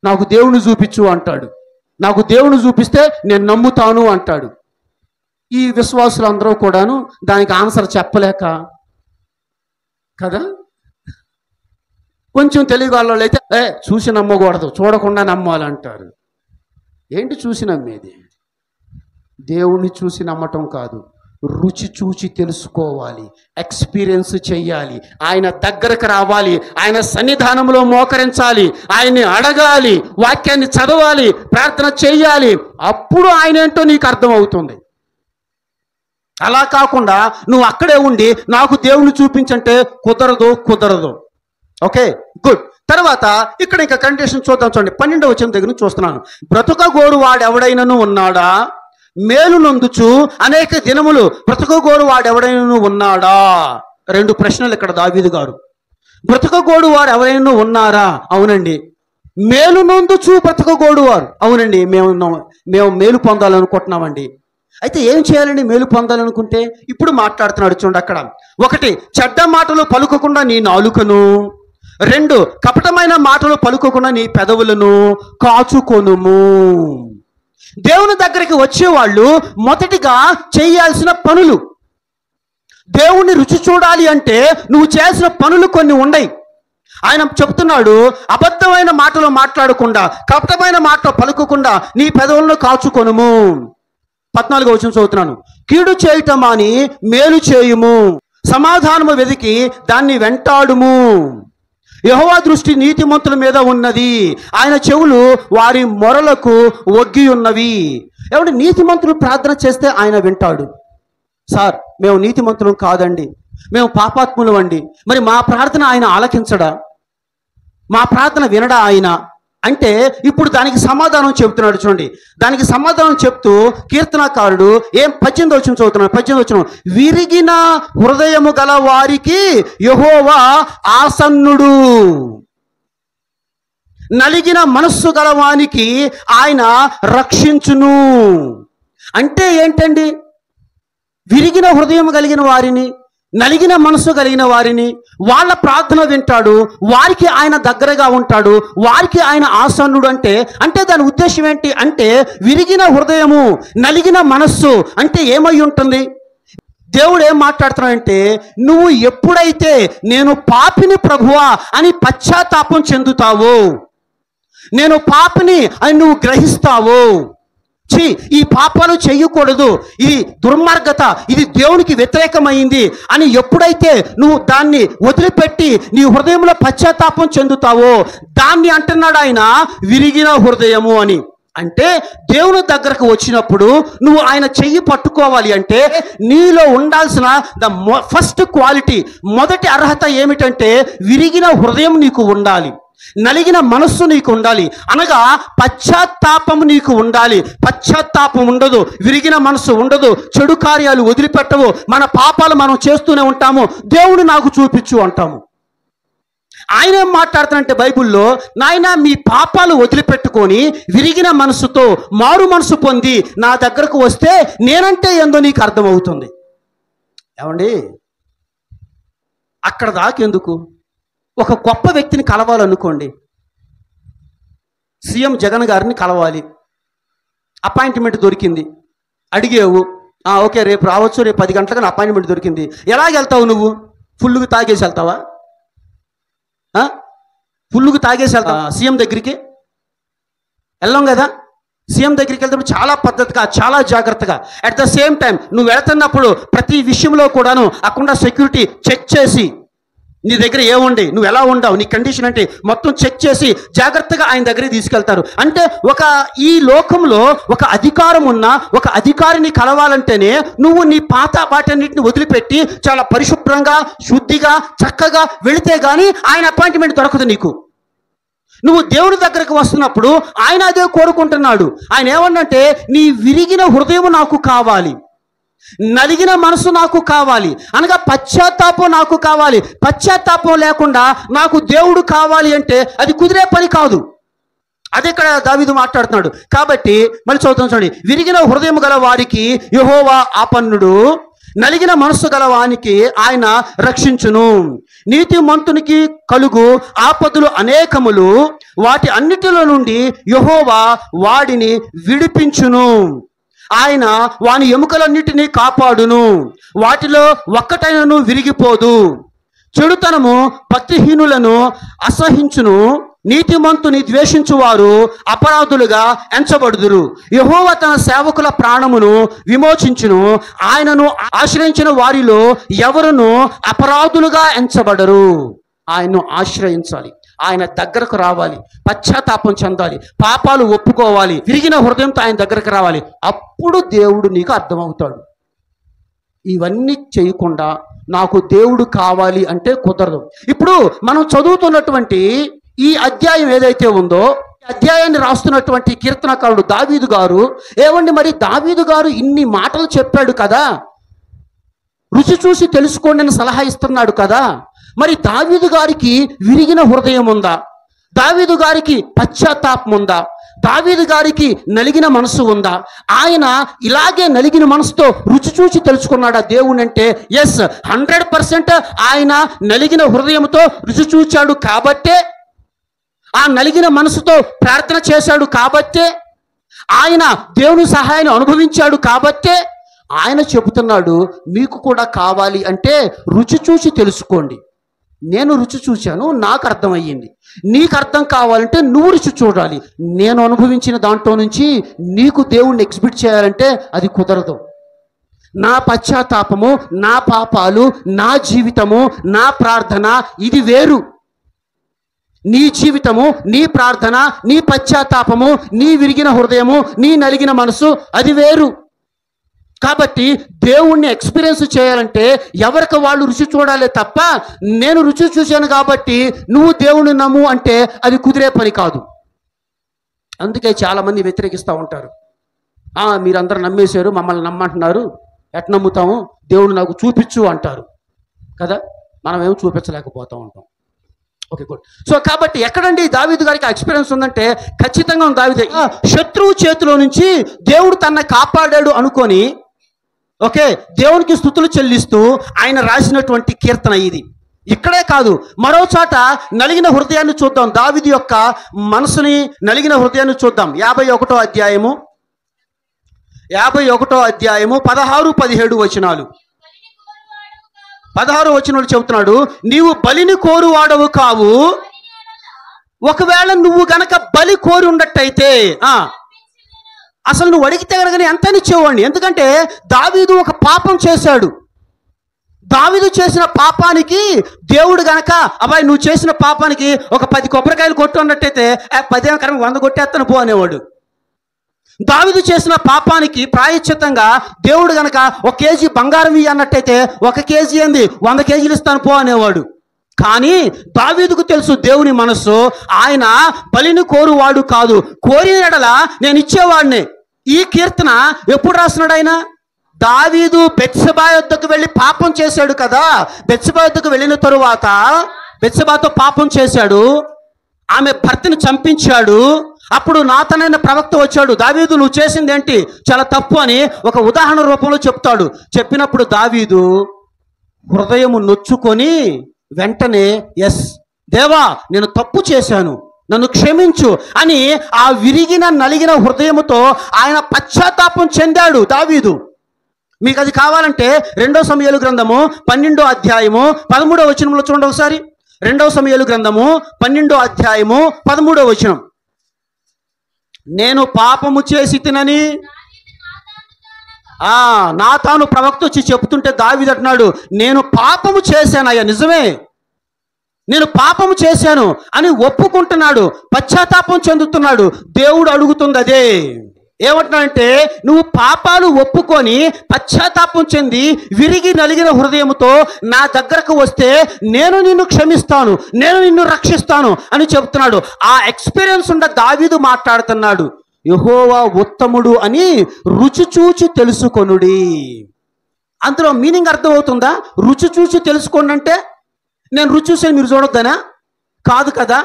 నాకు దేవుని చూపించు అంటాడు, నాకు దేవుని చూపిస్తే నేను నమ్ముతాను అంటాడు. ఈ విశ్వాసులందరూ కూడాను దానికి ఆన్సర్ చెప్పలేక కదా, కొంచెం తెలివి వాళ్ళు అయితే చూసి నమ్మకూడదు, చూడకుండా నమ్మాలంటారు. ఏంటి చూసి నమ్మేది? దేవుణ్ణి చూసి నమ్మటం కాదు, రుచి చూచి తెలుసుకోవాలి, ఎక్స్పీరియన్స్ చెయ్యాలి, ఆయన దగ్గరకు రావాలి, ఆయన సన్నిధానంలో మోకరించాలి, ఆయన్ని అడగాలి, వాక్యాన్ని చదవాలి, ప్రార్థన చెయ్యాలి, అప్పుడు ఆయన ఏంటో నీకు అర్థమవుతుంది. అలా కాకుండా నువ్వు అక్కడే ఉండి నాకు దేవుని చూపించంటే కుదరదు. Okay, good. తర్వాత ఇక్కడ ఇంకా కండిషన్ చూద్దాం. చూడండి, 12వ వచనం దగ్గర నుంచి చూస్తున్నాను. బ్రతుకగోరు వాడెవడైనను ఉన్నాడా, మేలు నొందుచు అనేక దినములు బ్రతుకగోరు వాడెవడైనను ఉన్నాడా? 2 ప్రశ్నలు ఇక్కడ దావీదు గారు. బ్రతుకగోడు వారు ఎవరైనా ఉన్నారా? అవునండి. మేలు నొందుచు బ్రతుకగోడు వారు, అవునండి, మేము మేలు పొందాలనుకుంటున్నామండి. అయితే ఏం చేయాలండి మేలు పొందాలనుకుంటే? ఇప్పుడు మాట్లాడుతున్నాడు చూడండి అక్కడ. 1, చెడ్డ మాటలు పలుకకుండా నీ నాలుకను, 2, కపటమైన మాటలు పలుకకుండా నీ పెదవులను కాచుకొనుము. దేవుని దగ్గరికి వచ్చేవాళ్ళు మొదటిగా చేయాల్సిన పనులు, దేవుణ్ణి రుచి చూడాలి అంటే నువ్వు చేయాల్సిన పనులు కొన్ని ఉన్నాయి. ఆయన చెప్తున్నాడు, అబద్ధమైన మాటలు మాట్లాడకుండా, కపటమైన మాటలు పలుకకుండా నీ పెదవులను కాచుకొనుము. 14వ వచనం చదువుతున్నాను. కీడు చేయటం అని మేలు చేయుము, సమాధానము వెదికి దాన్ని వెంటాడుము. యెహోవా దృష్టి నీతిమంతుల మీద ఉన్నది, ఆయన చెవులు వారి మొరలకు ఒగ్గి ఉన్నవి. ఏమంటే నీతిమంతులు ప్రార్థన చేస్తే ఆయన వింటాడు. సార్ మేము నీతిమంతులం కాదండి, మేము పాపాత్ములం అండి, మరి మా ప్రార్థన ఆయన ఆలకించడా? మా ప్రార్థన వినడా ఆయన అంటే ఇప్పుడు దానికి సమాధానం చెబుతున్నాడు. చూడండి, దానికి సమాధానం చెప్తూ కీర్తనకారుడు ఏం 18వ వచనం చదువుతున్నాడు. 18వ వచనం, విరిగిన హృదయము గల వారికి యెహోవా ఆసన్నుడు, నలిగిన మనస్సు గల వానికి ఆయన రక్షించును. అంటే ఏంటండి? విరిగిన హృదయం కలిగిన వారిని, నలిగిన మనసు కలిగిన వారిని, వాళ్ళ ప్రార్థన వింటాడు, వారికి ఆయన దగ్గరగా ఉంటాడు, వారికి ఆయన ఆసన్నుడు. అంటే దాని ఉద్దేశం ఏంటి అంటే, విరిగిన హృదయము, నలిగిన మనస్సు అంటే ఏమై ఉంటుంది? దేవుడు ఏం మాట్లాడుతున్నాడంటే, నువ్వు ఎప్పుడైతే నేను పాపిని ప్రభువా అని పశ్చాత్తాపం చెందుతావో, నేను పాపిని అని నువ్వు గ్రహిస్తావో, ఈ పాపాలు చెయ్యకూడదు, ఇది దుర్మార్గత, ఇది దేవునికి వ్యతిరేకమైంది అని ఎప్పుడైతే నువ్వు దాన్ని వదిలిపెట్టి నీ హృదయంలో పశ్చాత్తాపం చెందుతావో, దాన్ని అంటున్నాడు ఆయన విరిగిన హృదయము అని. అంటే దేవుని దగ్గరకు వచ్చినప్పుడు నువ్వు ఆయన చెయ్యి పట్టుకోవాలి అంటే నీలో ఉండాల్సిన ఫస్ట్ క్వాలిటీ, మొదటి అర్హత ఏమిటంటే విరిగిన హృదయం నీకు ఉండాలి, నలిగిన మనస్సు నీకు ఉండాలి, అనగా పశ్చాత్తాపం నీకు ఉండాలి. పశ్చాత్తాపం ఉండదు, విరిగిన మనస్సు ఉండదు, చెడు కార్యాలు వదిలిపెట్టవు, మన పాపాలు మనం చేస్తూనే ఉంటాము, దేవుడు నాకు చూపించు అంటాము. ఆయన ఏం మాట్లాడుతానంటే బైబిల్లో, నాయన మీ పాపాలు వదిలిపెట్టుకొని విరిగిన మనసుతో మారు మనసు పొంది నా దగ్గరకు వస్తే నేనంటే ఏందో నీకు అర్థమవుతుంది. ఏమండి, అక్కడ దాకెందుకు? ఒక గొప్ప వ్యక్తిని కలవాలనుకోండి, సీఎం జగన్ గారిని కలవాలి, అపాయింట్మెంట్ దొరికింది, అడిగేవు, ఓకే రేపు రావచ్చు, రేపు 10 గంటలకు నా అపాయింట్మెంట్ దొరికింది. ఎలాగెళ్తావు నువ్వు? ఫుల్లుగా తాగేసి వెళ్తావా? ఫుల్లుగా తాగేసి వెళ్తావా సీఎం దగ్గరికి? వెళ్ళాం కదా. సీఎం దగ్గరికి వెళ్తే చాలా పద్ధతిగా, చాలా జాగ్రత్తగా, అట్ ద సేమ్ టైం నువ్వు వెళుతున్నప్పుడు ప్రతి విషయంలో కూడాను అక్కడ సెక్యూరిటీ చెక్ చేసి నీ దగ్గర ఏముండి, నువ్వు ఎలా ఉండవు, నీ కండిషన్ అంటే మొత్తం చెక్ చేసి జాగ్రత్తగా ఆయన దగ్గరికి తీసుకెళ్తారు. అంటే ఈ లోకంలో ఒక అధికారం ఉన్న ఒక అధికారిని కలవాలంటేనే నువ్వు నీ పాత వాటన్నిటిని వదిలిపెట్టి చాలా పరిశుభ్రంగా, శుద్ధిగా, చక్కగా వెళితే కానీ ఆయన అపాయింట్మెంట్ దొరకదు నీకు. నువ్వు దేవుని దగ్గరకు వస్తున్నప్పుడు ఆయన అదే కోరుకుంటున్నాడు. ఆయన ఏమన్నంటే, నీ విరిగిన హృదయం నాకు కావాలి, నలిగిన మనసు నాకు కావాలి, అనగా పశ్చాత్తాపం నాకు కావాలి. పశ్చాత్తాపం లేకుండా నాకు దేవుడు కావాలి అంటే అది కుదిరే పని కాదు. అదే ఇక్కడ దావీదు మాట్లాడుతున్నాడు. కాబట్టి మళ్ళీ చదువుతాం చూడండి, విరిగిన హృదయం గల వారికి యెహోవా ఆపన్నుడు, నలిగిన మనస్సు గల వానికి ఆయన రక్షించును. నీతిమంతునికి కలుగు ఆపదలు అనేకములు, వాటి అన్నిటిలో నుండి యెహోవా వాడిని విడిపించును. ఆయన వాని ఎముకలన్నిటినీ కాపాడును, వాటిలో ఒక్కటైనను విరిగిపోదు. చెడుతనము భక్తిహీనులను అసహించును, నీతిమంతుని ద్వేషించువారు అపరాధులుగా ఎంచబడుదురు. యెహోవా తన సేవకుల ప్రాణమును విమోచించును, ఆయనను ఆశ్రయించిన వారిలో ఎవరును అపరాధులుగా ఎంచబడరు. ఆయన్ను ఆశ్రయించాలి, ఆయన దగ్గరకు రావాలి, పశ్చాత్తాపం చెందాలి, పాపాలు ఒప్పుకోవాలి, విరిగిన హృదయంతో ఆయన దగ్గరకు రావాలి. అప్పుడు దేవుడు నీకు అర్థమవుతాడు. ఇవన్నీ చేయకుండా నాకు దేవుడు కావాలి అంటే కుదరదు. ఇప్పుడు మనం చదువుతున్నటువంటి ఈ అధ్యాయం ఏదైతే ఉందో, అధ్యాయాన్ని రాస్తున్నటువంటి కీర్తనకారుడు దావీదు గారు, ఏమండి మరి దావీదు గారు ఇన్ని మాటలు చెప్పాడు కదా, రుచి చూసి తెలుసుకోండి అని సలహా ఇస్తున్నాడు కదా, మరి దావీదు గారికి విరిగిన హృదయం ఉందా? దావీదు గారికి పశ్చాత్తాపం ఉందా? దావీదు గారికి నలిగిన మనసు ఉందా? ఆయన ఇలాగే నలిగిన మనసుతో రుచి చూసి తెలుసుకున్నాడా దేవుని అంటే? ఎస్, 100% ఆయన నలిగిన హృదయంతో రుచి చూచాడు కాబట్టే, ఆ నలిగిన మనసుతో ప్రార్థన చేశాడు కాబట్టే, ఆయన దేవుని సహాయాన్ని అనుభవించాడు కాబట్టే ఆయన చెబుతున్నాడు, మీకు కూడా కావాలి అంటే రుచి చూసి తెలుసుకోండి. నేను రుచి చూశాను, నాకు అర్థమయ్యింది. నీకు అర్థం కావాలంటే నువ్వు రుచి చూడాలి. నేను అనుభవించిన దాంట్లో నుంచి నీకు దేవుణ్ణి ఎగ్జిబిట్ చేయాలంటే అది కుదరదు. నా పశ్చాత్తాపము, నా పాపాలు, నా జీవితము, నా ప్రార్థన ఇది వేరు. నీ జీవితము, నీ ప్రార్థన, నీ పశ్చాత్తాపము, నీ విరిగిన హృదయము, నీ నలిగిన మనసు అది వేరు. కాబట్టి దేవుణ్ణి ఎక్స్పీరియన్స్ చేయాలంటే ఎవరికి వాళ్ళు రుచి చూడాలి తప్ప, నేను రుచి చూశాను కాబట్టి నువ్వు దేవుణ్ణి నమ్ము అంటే అది కుదిరే పని కాదు. అందుకే చాలామంది వ్యతిరేకిస్తూ ఉంటారు. మీరందరూ నమ్మేశారు, మమ్మల్ని నమ్మంటున్నారు, ఎట్ నమ్ముతాము, దేవుడు నాకు చూపించు అంటారు కదా. మనం ఏమో చూపించలేకపోతూ ఉంటాం. Okay, good. సో కాబట్టి ఎక్కడండి దావీదు గారికి ఆ ఎక్స్పీరియన్స్ ఉందంటే ఖచ్చితంగా దావీదు శత్రువు చేతిలో నుంచి దేవుడు తనని కాపాడాడు అనుకొని, ఓకే, దేవునికి స్తుతులు చెల్లిస్తూ ఆయన రాసినటువంటి కీర్తన ఇది. ఇక్కడే కాదు, మరో చోట నలిగిన హృదయాన్ని చూద్దాం. దావీదు యొక్క మనసుని, నలిగిన హృదయాన్ని చూద్దాం. 51వ అధ్యాయము 16-17 వచనాలు. 16 వచనాలు చెబుతున్నాడు, నీవు బలిని కోరువాడవు కావు, ఒకవేళ నువ్వు గనక బలి కోరి ఉన్నట్టయితే అసలు నువ్వు అడిగితే కనుక ఎంతనిచ్చేవాడిని. ఎందుకంటే దావీదు ఒక పాపం చేశాడు. దావీదు చేసిన పాపానికి దేవుడు గనక అబ్బాయి నువ్వు చేసిన పాపానికి ఒక 10 కొబ్బరికాయలు కొట్టు అన్నట్టయితే 10 కరెక్ట్ 100 కొట్టేస్తాను పో అనేవాడు. దావీదు చేసిన పాపానికి ప్రాయశ్చిత్తంగా దేవుడు గనక 1 కేజీ బంగారం ఇయ్యి అన్నట్టయితే 1 కేజీ ఏంది 100 కేజీలు ఇస్తాను పో అనేవాడు. కానీ దావీదుకు తెలుసు దేవుని మనస్సు, ఆయన బలిని కోరువాడు కాదు, కోరిన ఎడల నేను ఇచ్చేవాడిని. ఈ కీర్తన ఎప్పుడు రాస్తున్నాడు ఆయన? దావీదు బెత్షెబా యొద్దకు వెళ్ళి పాపం చేశాడు కదా. బెత్షెబా యొద్దకు వెళ్ళిన తరువాత బెత్షెబాతో పాపం చేశాడు, ఆమె భర్తను చంపించాడు. అప్పుడు నాతనైన ప్రవక్త వచ్చాడు, దావీదు నువ్వు చేసింది ఏంటి, చాలా తప్పు అని ఒక ఉదాహరణ రూపంలో చెప్తాడు. చెప్పినప్పుడు దావీదు హృదయము నొచ్చుకొని వెంటనే ఎస్ దేవా నేను తప్పు చేశాను, నన్ను క్షమించు అని ఆ విరిగిన నలిగిన హృదయముతో ఆయన పశ్చాత్తాపం చెందాడు దావీదు. మీకు అది కావాలంటే 2 సమూయేలు గ్రంథము 12వ అధ్యాయము 13వ వచనంలో చూడండి ఒకసారి. 2 సమూయేలు గ్రంథము 12వ అధ్యాయము 13వ వచనం. నేను పాపము చేసి తినని నాతాను ప్రవక్త వచ్చి చెప్తుంటే దావీదు అంటున్నాడు, నేను పాపము చేశానయ్యా, నిజమే నేను పాపము చేశాను అని ఒప్పుకుంటున్నాడు, పశ్చాత్తాపం చెందుతున్నాడు. దేవుడు అడుగుతుంది అదే. ఏమంటున్నాడంటే నువ్వు పాపాలు ఒప్పుకొని పశ్చాత్తాపం చెంది విరిగి నలిగిన హృదయంతో నా దగ్గరకు వస్తే నేను నిన్ను క్షమిస్తాను, నేను నిన్ను రక్షిస్తాను అని చెప్తున్నాడు. ఆ ఎక్స్పీరియన్స్ ఉండ దావీదు మాట్లాడుతున్నాడు, యెహోవా ఉత్తముడు అని రుచి చూచి తెలుసుకొనుడి. అందులో మీనింగ్ అర్థమవుతుందా? రుచి చూసి తెలుసుకోండి అంటే నేను రుచి చూసాను మీరు చూడొద్దనా? కాదు కదా,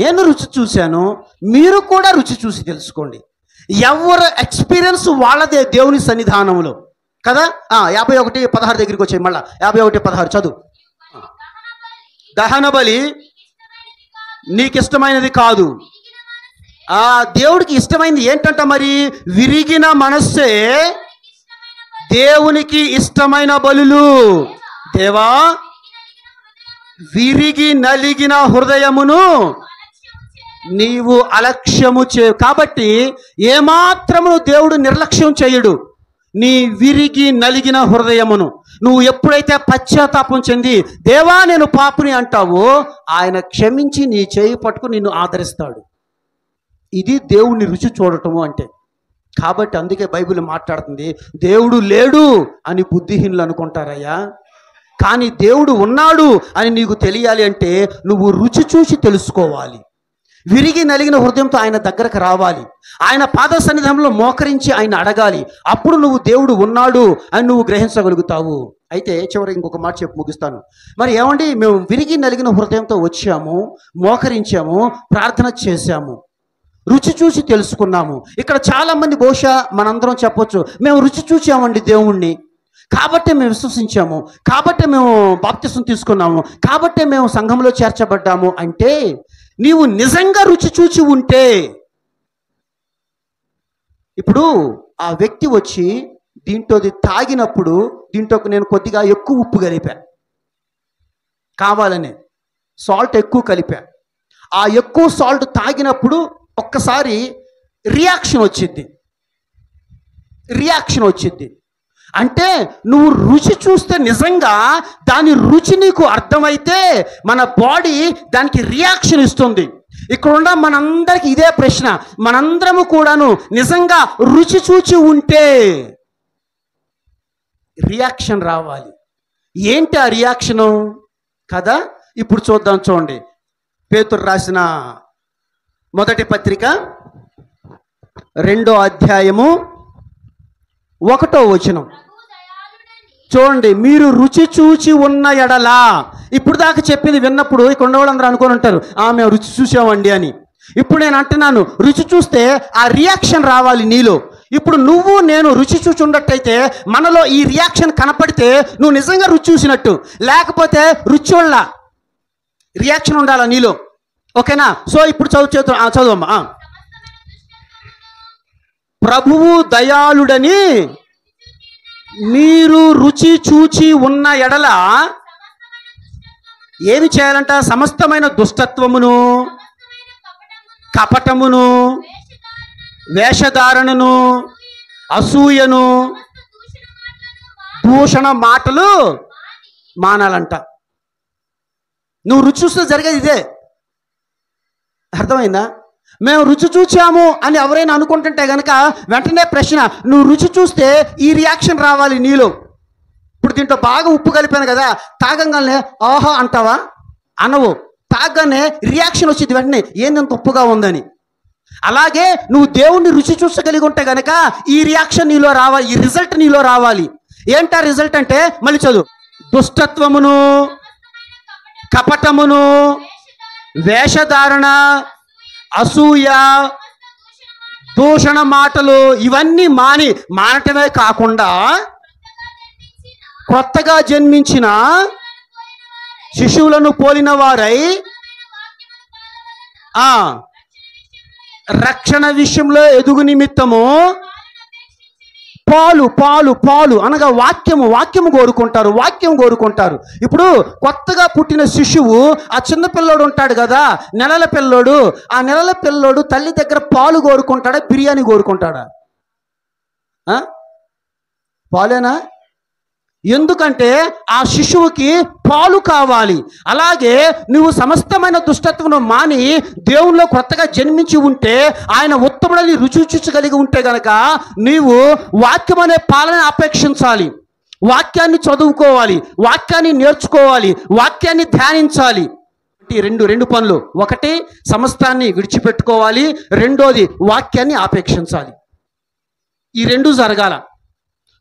నేను రుచి చూశాను, మీరు కూడా రుచి చూసి తెలుసుకోండి. ఎవరు ఎక్స్పీరియన్స్ వాళ్ళదే దేవుని సన్నిధానంలో కదా. 51:16 దగ్గరికి వచ్చాయి. మళ్ళా 51:16 చదువు. దహన బలి నీకు ఇష్టమైనది కాదు. దేవుడికి ఇష్టమైనది ఏంటంట మరి? విరిగిన మనస్సే దేవునికి ఇష్టమైన బలులు. దేవా విరిగి నలిగిన హృదయమును నీవు అలక్ష్యము కాబట్టి ఏమాత్రము దేవుడు నిర్లక్ష్యం చేయడు. నీ విరిగి నలిగిన హృదయమును నువ్వు ఎప్పుడైతే పశ్చాత్తాపం చెంది దేవా నేను పాపుని అంటావో ఆయన క్షమించి నీ చేయి పట్టుకుని నిన్ను ఆదరిస్తాడు. ఇది దేవుణ్ణి రుచి చూడటము అంటే. కాబట్టి అందుకే బైబిల్ మాట్లాడుతుంది, దేవుడు లేడు అని బుద్ధిహీనులు అనుకుంటారయ్యా, కానీ దేవుడు ఉన్నాడు అని నీకు తెలియాలి అంటే నువ్వు రుచి చూసి తెలుసుకోవాలి. విరిగి నలిగిన హృదయంతో ఆయన దగ్గరకు రావాలి, ఆయన పాద సన్నిధానంలో మోకరించి ఆయన అడగాలి. అప్పుడు నువ్వు దేవుడు ఉన్నాడు అని నువ్వు గ్రహించగలుగుతావు. అయితే చివరి ఇంకొక మాట చెప్పి ముగిస్తాను. మరి ఏమండి, మేము విరిగి నలిగిన హృదయంతో వచ్చాము, మోకరించాము, ప్రార్థన చేశాము, రుచి చూసి తెలుసుకున్నాము. ఇక్కడ చాలామంది బహుశా మనందరం చెప్పొచ్చు, మేము రుచి చూసామండి దేవుణ్ణి, కాబట్టే మేము విశ్వసించాము, కాబట్టే మేము బాప్తిసం తీసుకున్నాము, కాబట్టే మేము సంఘంలో చేర్చబడ్డాము అంటే నీవు నిజంగా రుచి చూచి ఉంటే. ఇప్పుడు ఆ వ్యక్తి వచ్చి దీంట్లోది తాగినప్పుడు దీంట్లో నేను కొద్దిగా ఎక్కువ ఉప్పు కలిపా, కావాలనే సాల్ట్ ఎక్కువ కలిపా. ఆ ఎక్కువ సాల్ట్ తాగినప్పుడు ఒక్కసారి రియాక్షన్ వచ్చింది. అంటే నువ్వు రుచి చూస్తే నిజంగా దాని రుచి నీకు అర్థమైతే మన బాడీ దానికి రియాక్షన్ ఇస్తుంది. ఇక్కడున్న మనందరికి ఇదే ప్రశ్న, మనందరము కూడాను నిజంగా రుచి చూచి ఉంటే రియాక్షన్ రావాలి. ఏంటి ఆ రియాక్షను కదా? ఇప్పుడు చూద్దాం. చూడండి, పేతురు రాసిన మొదటి పత్రిక 2వ అధ్యాయము 1వ వచనం చూడండి. మీరు రుచి చూచి ఉన్న ఎడలా, ఇప్పుడు దాకా చెప్పింది విన్నప్పుడు ఇక్కడ ఉన్న వాళ్ళందరూ అనుకొని ఉంటారు, మేము రుచి చూసామండి అని. ఇప్పుడు నేను అంటున్నాను, రుచి చూస్తే ఆ రియాక్షన్ రావాలి నీలో. ఇప్పుడు నువ్వు నేను రుచి చూసి ఉన్నట్టయితే మనలో ఈ రియాక్షన్ కనపడితే నువ్వు నిజంగా రుచి చూసినట్టు, లేకపోతే రుచి వల్ల రియాక్షన్ ఉండాలా నీలో. ఓకేనా? సో ఇప్పుడు చదువమ్మా. ప్రభువు దయాళుడని మీరు రుచి చూచి ఉన్న ఎడల ఏమి చేయాలంట? సమస్తమైన దుష్టత్వమును, కపటమును, వేషధారణను, అసూయను, దూషణ మాటలు మానాలంట. నువ్వు రుచి చూస్తే జరిగేది ఇదే. అర్థమైందా? మేము రుచి చూచాము అని ఎవరైనా అనుకుంటుంటే కనుక వెంటనే ప్రశ్న, నువ్వు రుచి చూస్తే ఈ రియాక్షన్ రావాలి నీలో. ఇప్పుడు దీంట్లో బాగా ఉప్పు కలిపాను కదా, తాగంగానే ఆహా అంటావా? అనవు. తాగగానే రియాక్షన్ వచ్చింది వెంటనే, ఏందంత ఉప్పుగా ఉందని. అలాగే నువ్వు దేవుణ్ణి రుచి చూసగలిగి ఉంటే కనుక ఈ రియాక్షన్ నీలో రావాలి, ఈ రిజల్ట్ నీలో రావాలి. ఏంటా రిజల్ట్ అంటే, మళ్ళీ చదువు. దుష్టత్వమును, కపటమును, వేషధారణ, అసూయ, దూషణ మాటలు ఇవన్నీ మానటమే కాకుండా కొత్తగా జన్మించిన శిశువులను పోలిన వారై రక్షణ విషయంలో ఎదుగు నిమిత్తము పాలు అనగా వాక్యము కోరుకుంటారు. ఇప్పుడు కొత్తగా పుట్టిన శిశువు, ఆ చిన్న పిల్లోడు ఉంటాడు కదా, నెలల పిల్లోడు, ఆ నెలల పిల్లోడు తల్లి దగ్గర పాలు కోరుకుంటాడా, బిర్యానీ కోరుకుంటాడా? పాలేనా? ఎందుకంటే ఆ శిశువుకి పాలు కావాలి. అలాగే నువ్వు సమస్తమైన దుష్టత్వను మాని దేవునిలో కొత్తగా జన్మించి ఉంటే, ఆయన ఉత్తముడని రుచి చూచగలిగి ఉంటే గనక నీవు వాక్యం అనే పాలన అపేక్షించాలి. వాక్యాన్ని చదువుకోవాలి, వాక్యాన్ని నేర్చుకోవాలి, వాక్యాన్ని ధ్యానించాలి. రెండు పనులు. ఒకటి, సమస్తాన్ని విడిచిపెట్టుకోవాలి. రెండోది, వాక్యాన్ని ఆపేక్షించాలి. ఈ రెండు జరగాల.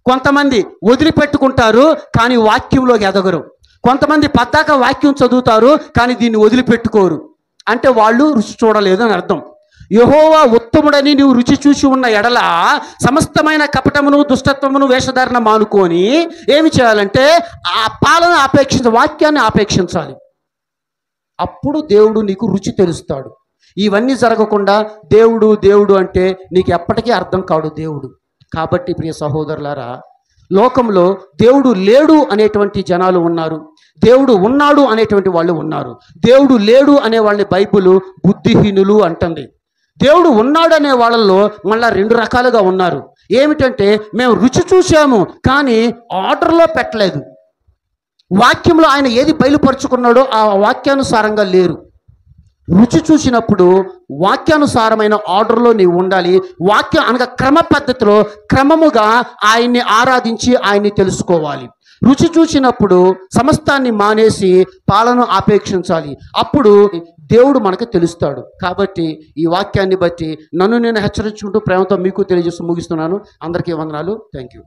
కొంతమంది వదిలిపెట్టుకుంటారు కానీ వాక్యంలోకి ఎదగరు. కొంతమంది పద్దాక వాక్యం చదువుతారు కానీ దీన్ని వదిలిపెట్టుకోరు. అంటే వాళ్ళు రుచి చూడలేదు అని అర్థం. యెహోవా ఉత్తముడని నీవు రుచి చూసి ఉన్న ఎడల సమస్తమైన కపటమును, దుష్టత్వమును, వేషధారణ మానుకొని ఏమి చేయాలంటే ఆ పాలన వాక్యాన్ని ఆపేక్షించాలి. అప్పుడు దేవుడు నీకు రుచి తెలుస్తాడు. ఇవన్నీ జరగకుండా దేవుడు అంటే నీకు ఎప్పటికీ అర్థం కాడు దేవుడు. కాబట్టి ప్రియ సహోదరులారా, లోకంలో దేవుడు లేడు అనేటువంటి జనాలు ఉన్నారు, దేవుడు ఉన్నాడు అనేటువంటి వాళ్ళు ఉన్నారు. దేవుడు లేడు అనే వాళ్ళని బైబిల్ బుద్ధిహీనులు అంటుంది. దేవుడు ఉన్నాడు అనే వాళ్ళల్లో మళ్ళా 2 రకాలుగా ఉన్నారు. ఏమిటంటే, మేము రుచి చూసాము కానీ ఆర్డర్లో పెట్టలేదు. వాక్యంలో ఆయన ఏది బయలుపరుచుకున్నాడో ఆ వాక్యానుసారంగా లేరు. రుచి చూసినప్పుడు వాక్యానుసారమైన ఆర్డర్లో నీవు ఉండాలి. వాక్యం అనగా క్రమ పద్ధతిలో క్రమముగా ఆయన్ని ఆరాధించి ఆయన్ని తెలుసుకోవాలి. రుచి చూసినప్పుడు సమస్తాన్ని మానేసి పాలన ఆపేక్షించాలి. అప్పుడు దేవుడు మనకు తెలుస్తాడు. కాబట్టి ఈ వాక్యాన్ని బట్టి నన్ను నేను హెచ్చరించుకుంటూ ప్రేమతో మీకు తెలియజేస్తూ ముగిస్తున్నాను. అందరికీ వందనాలు. Thank you.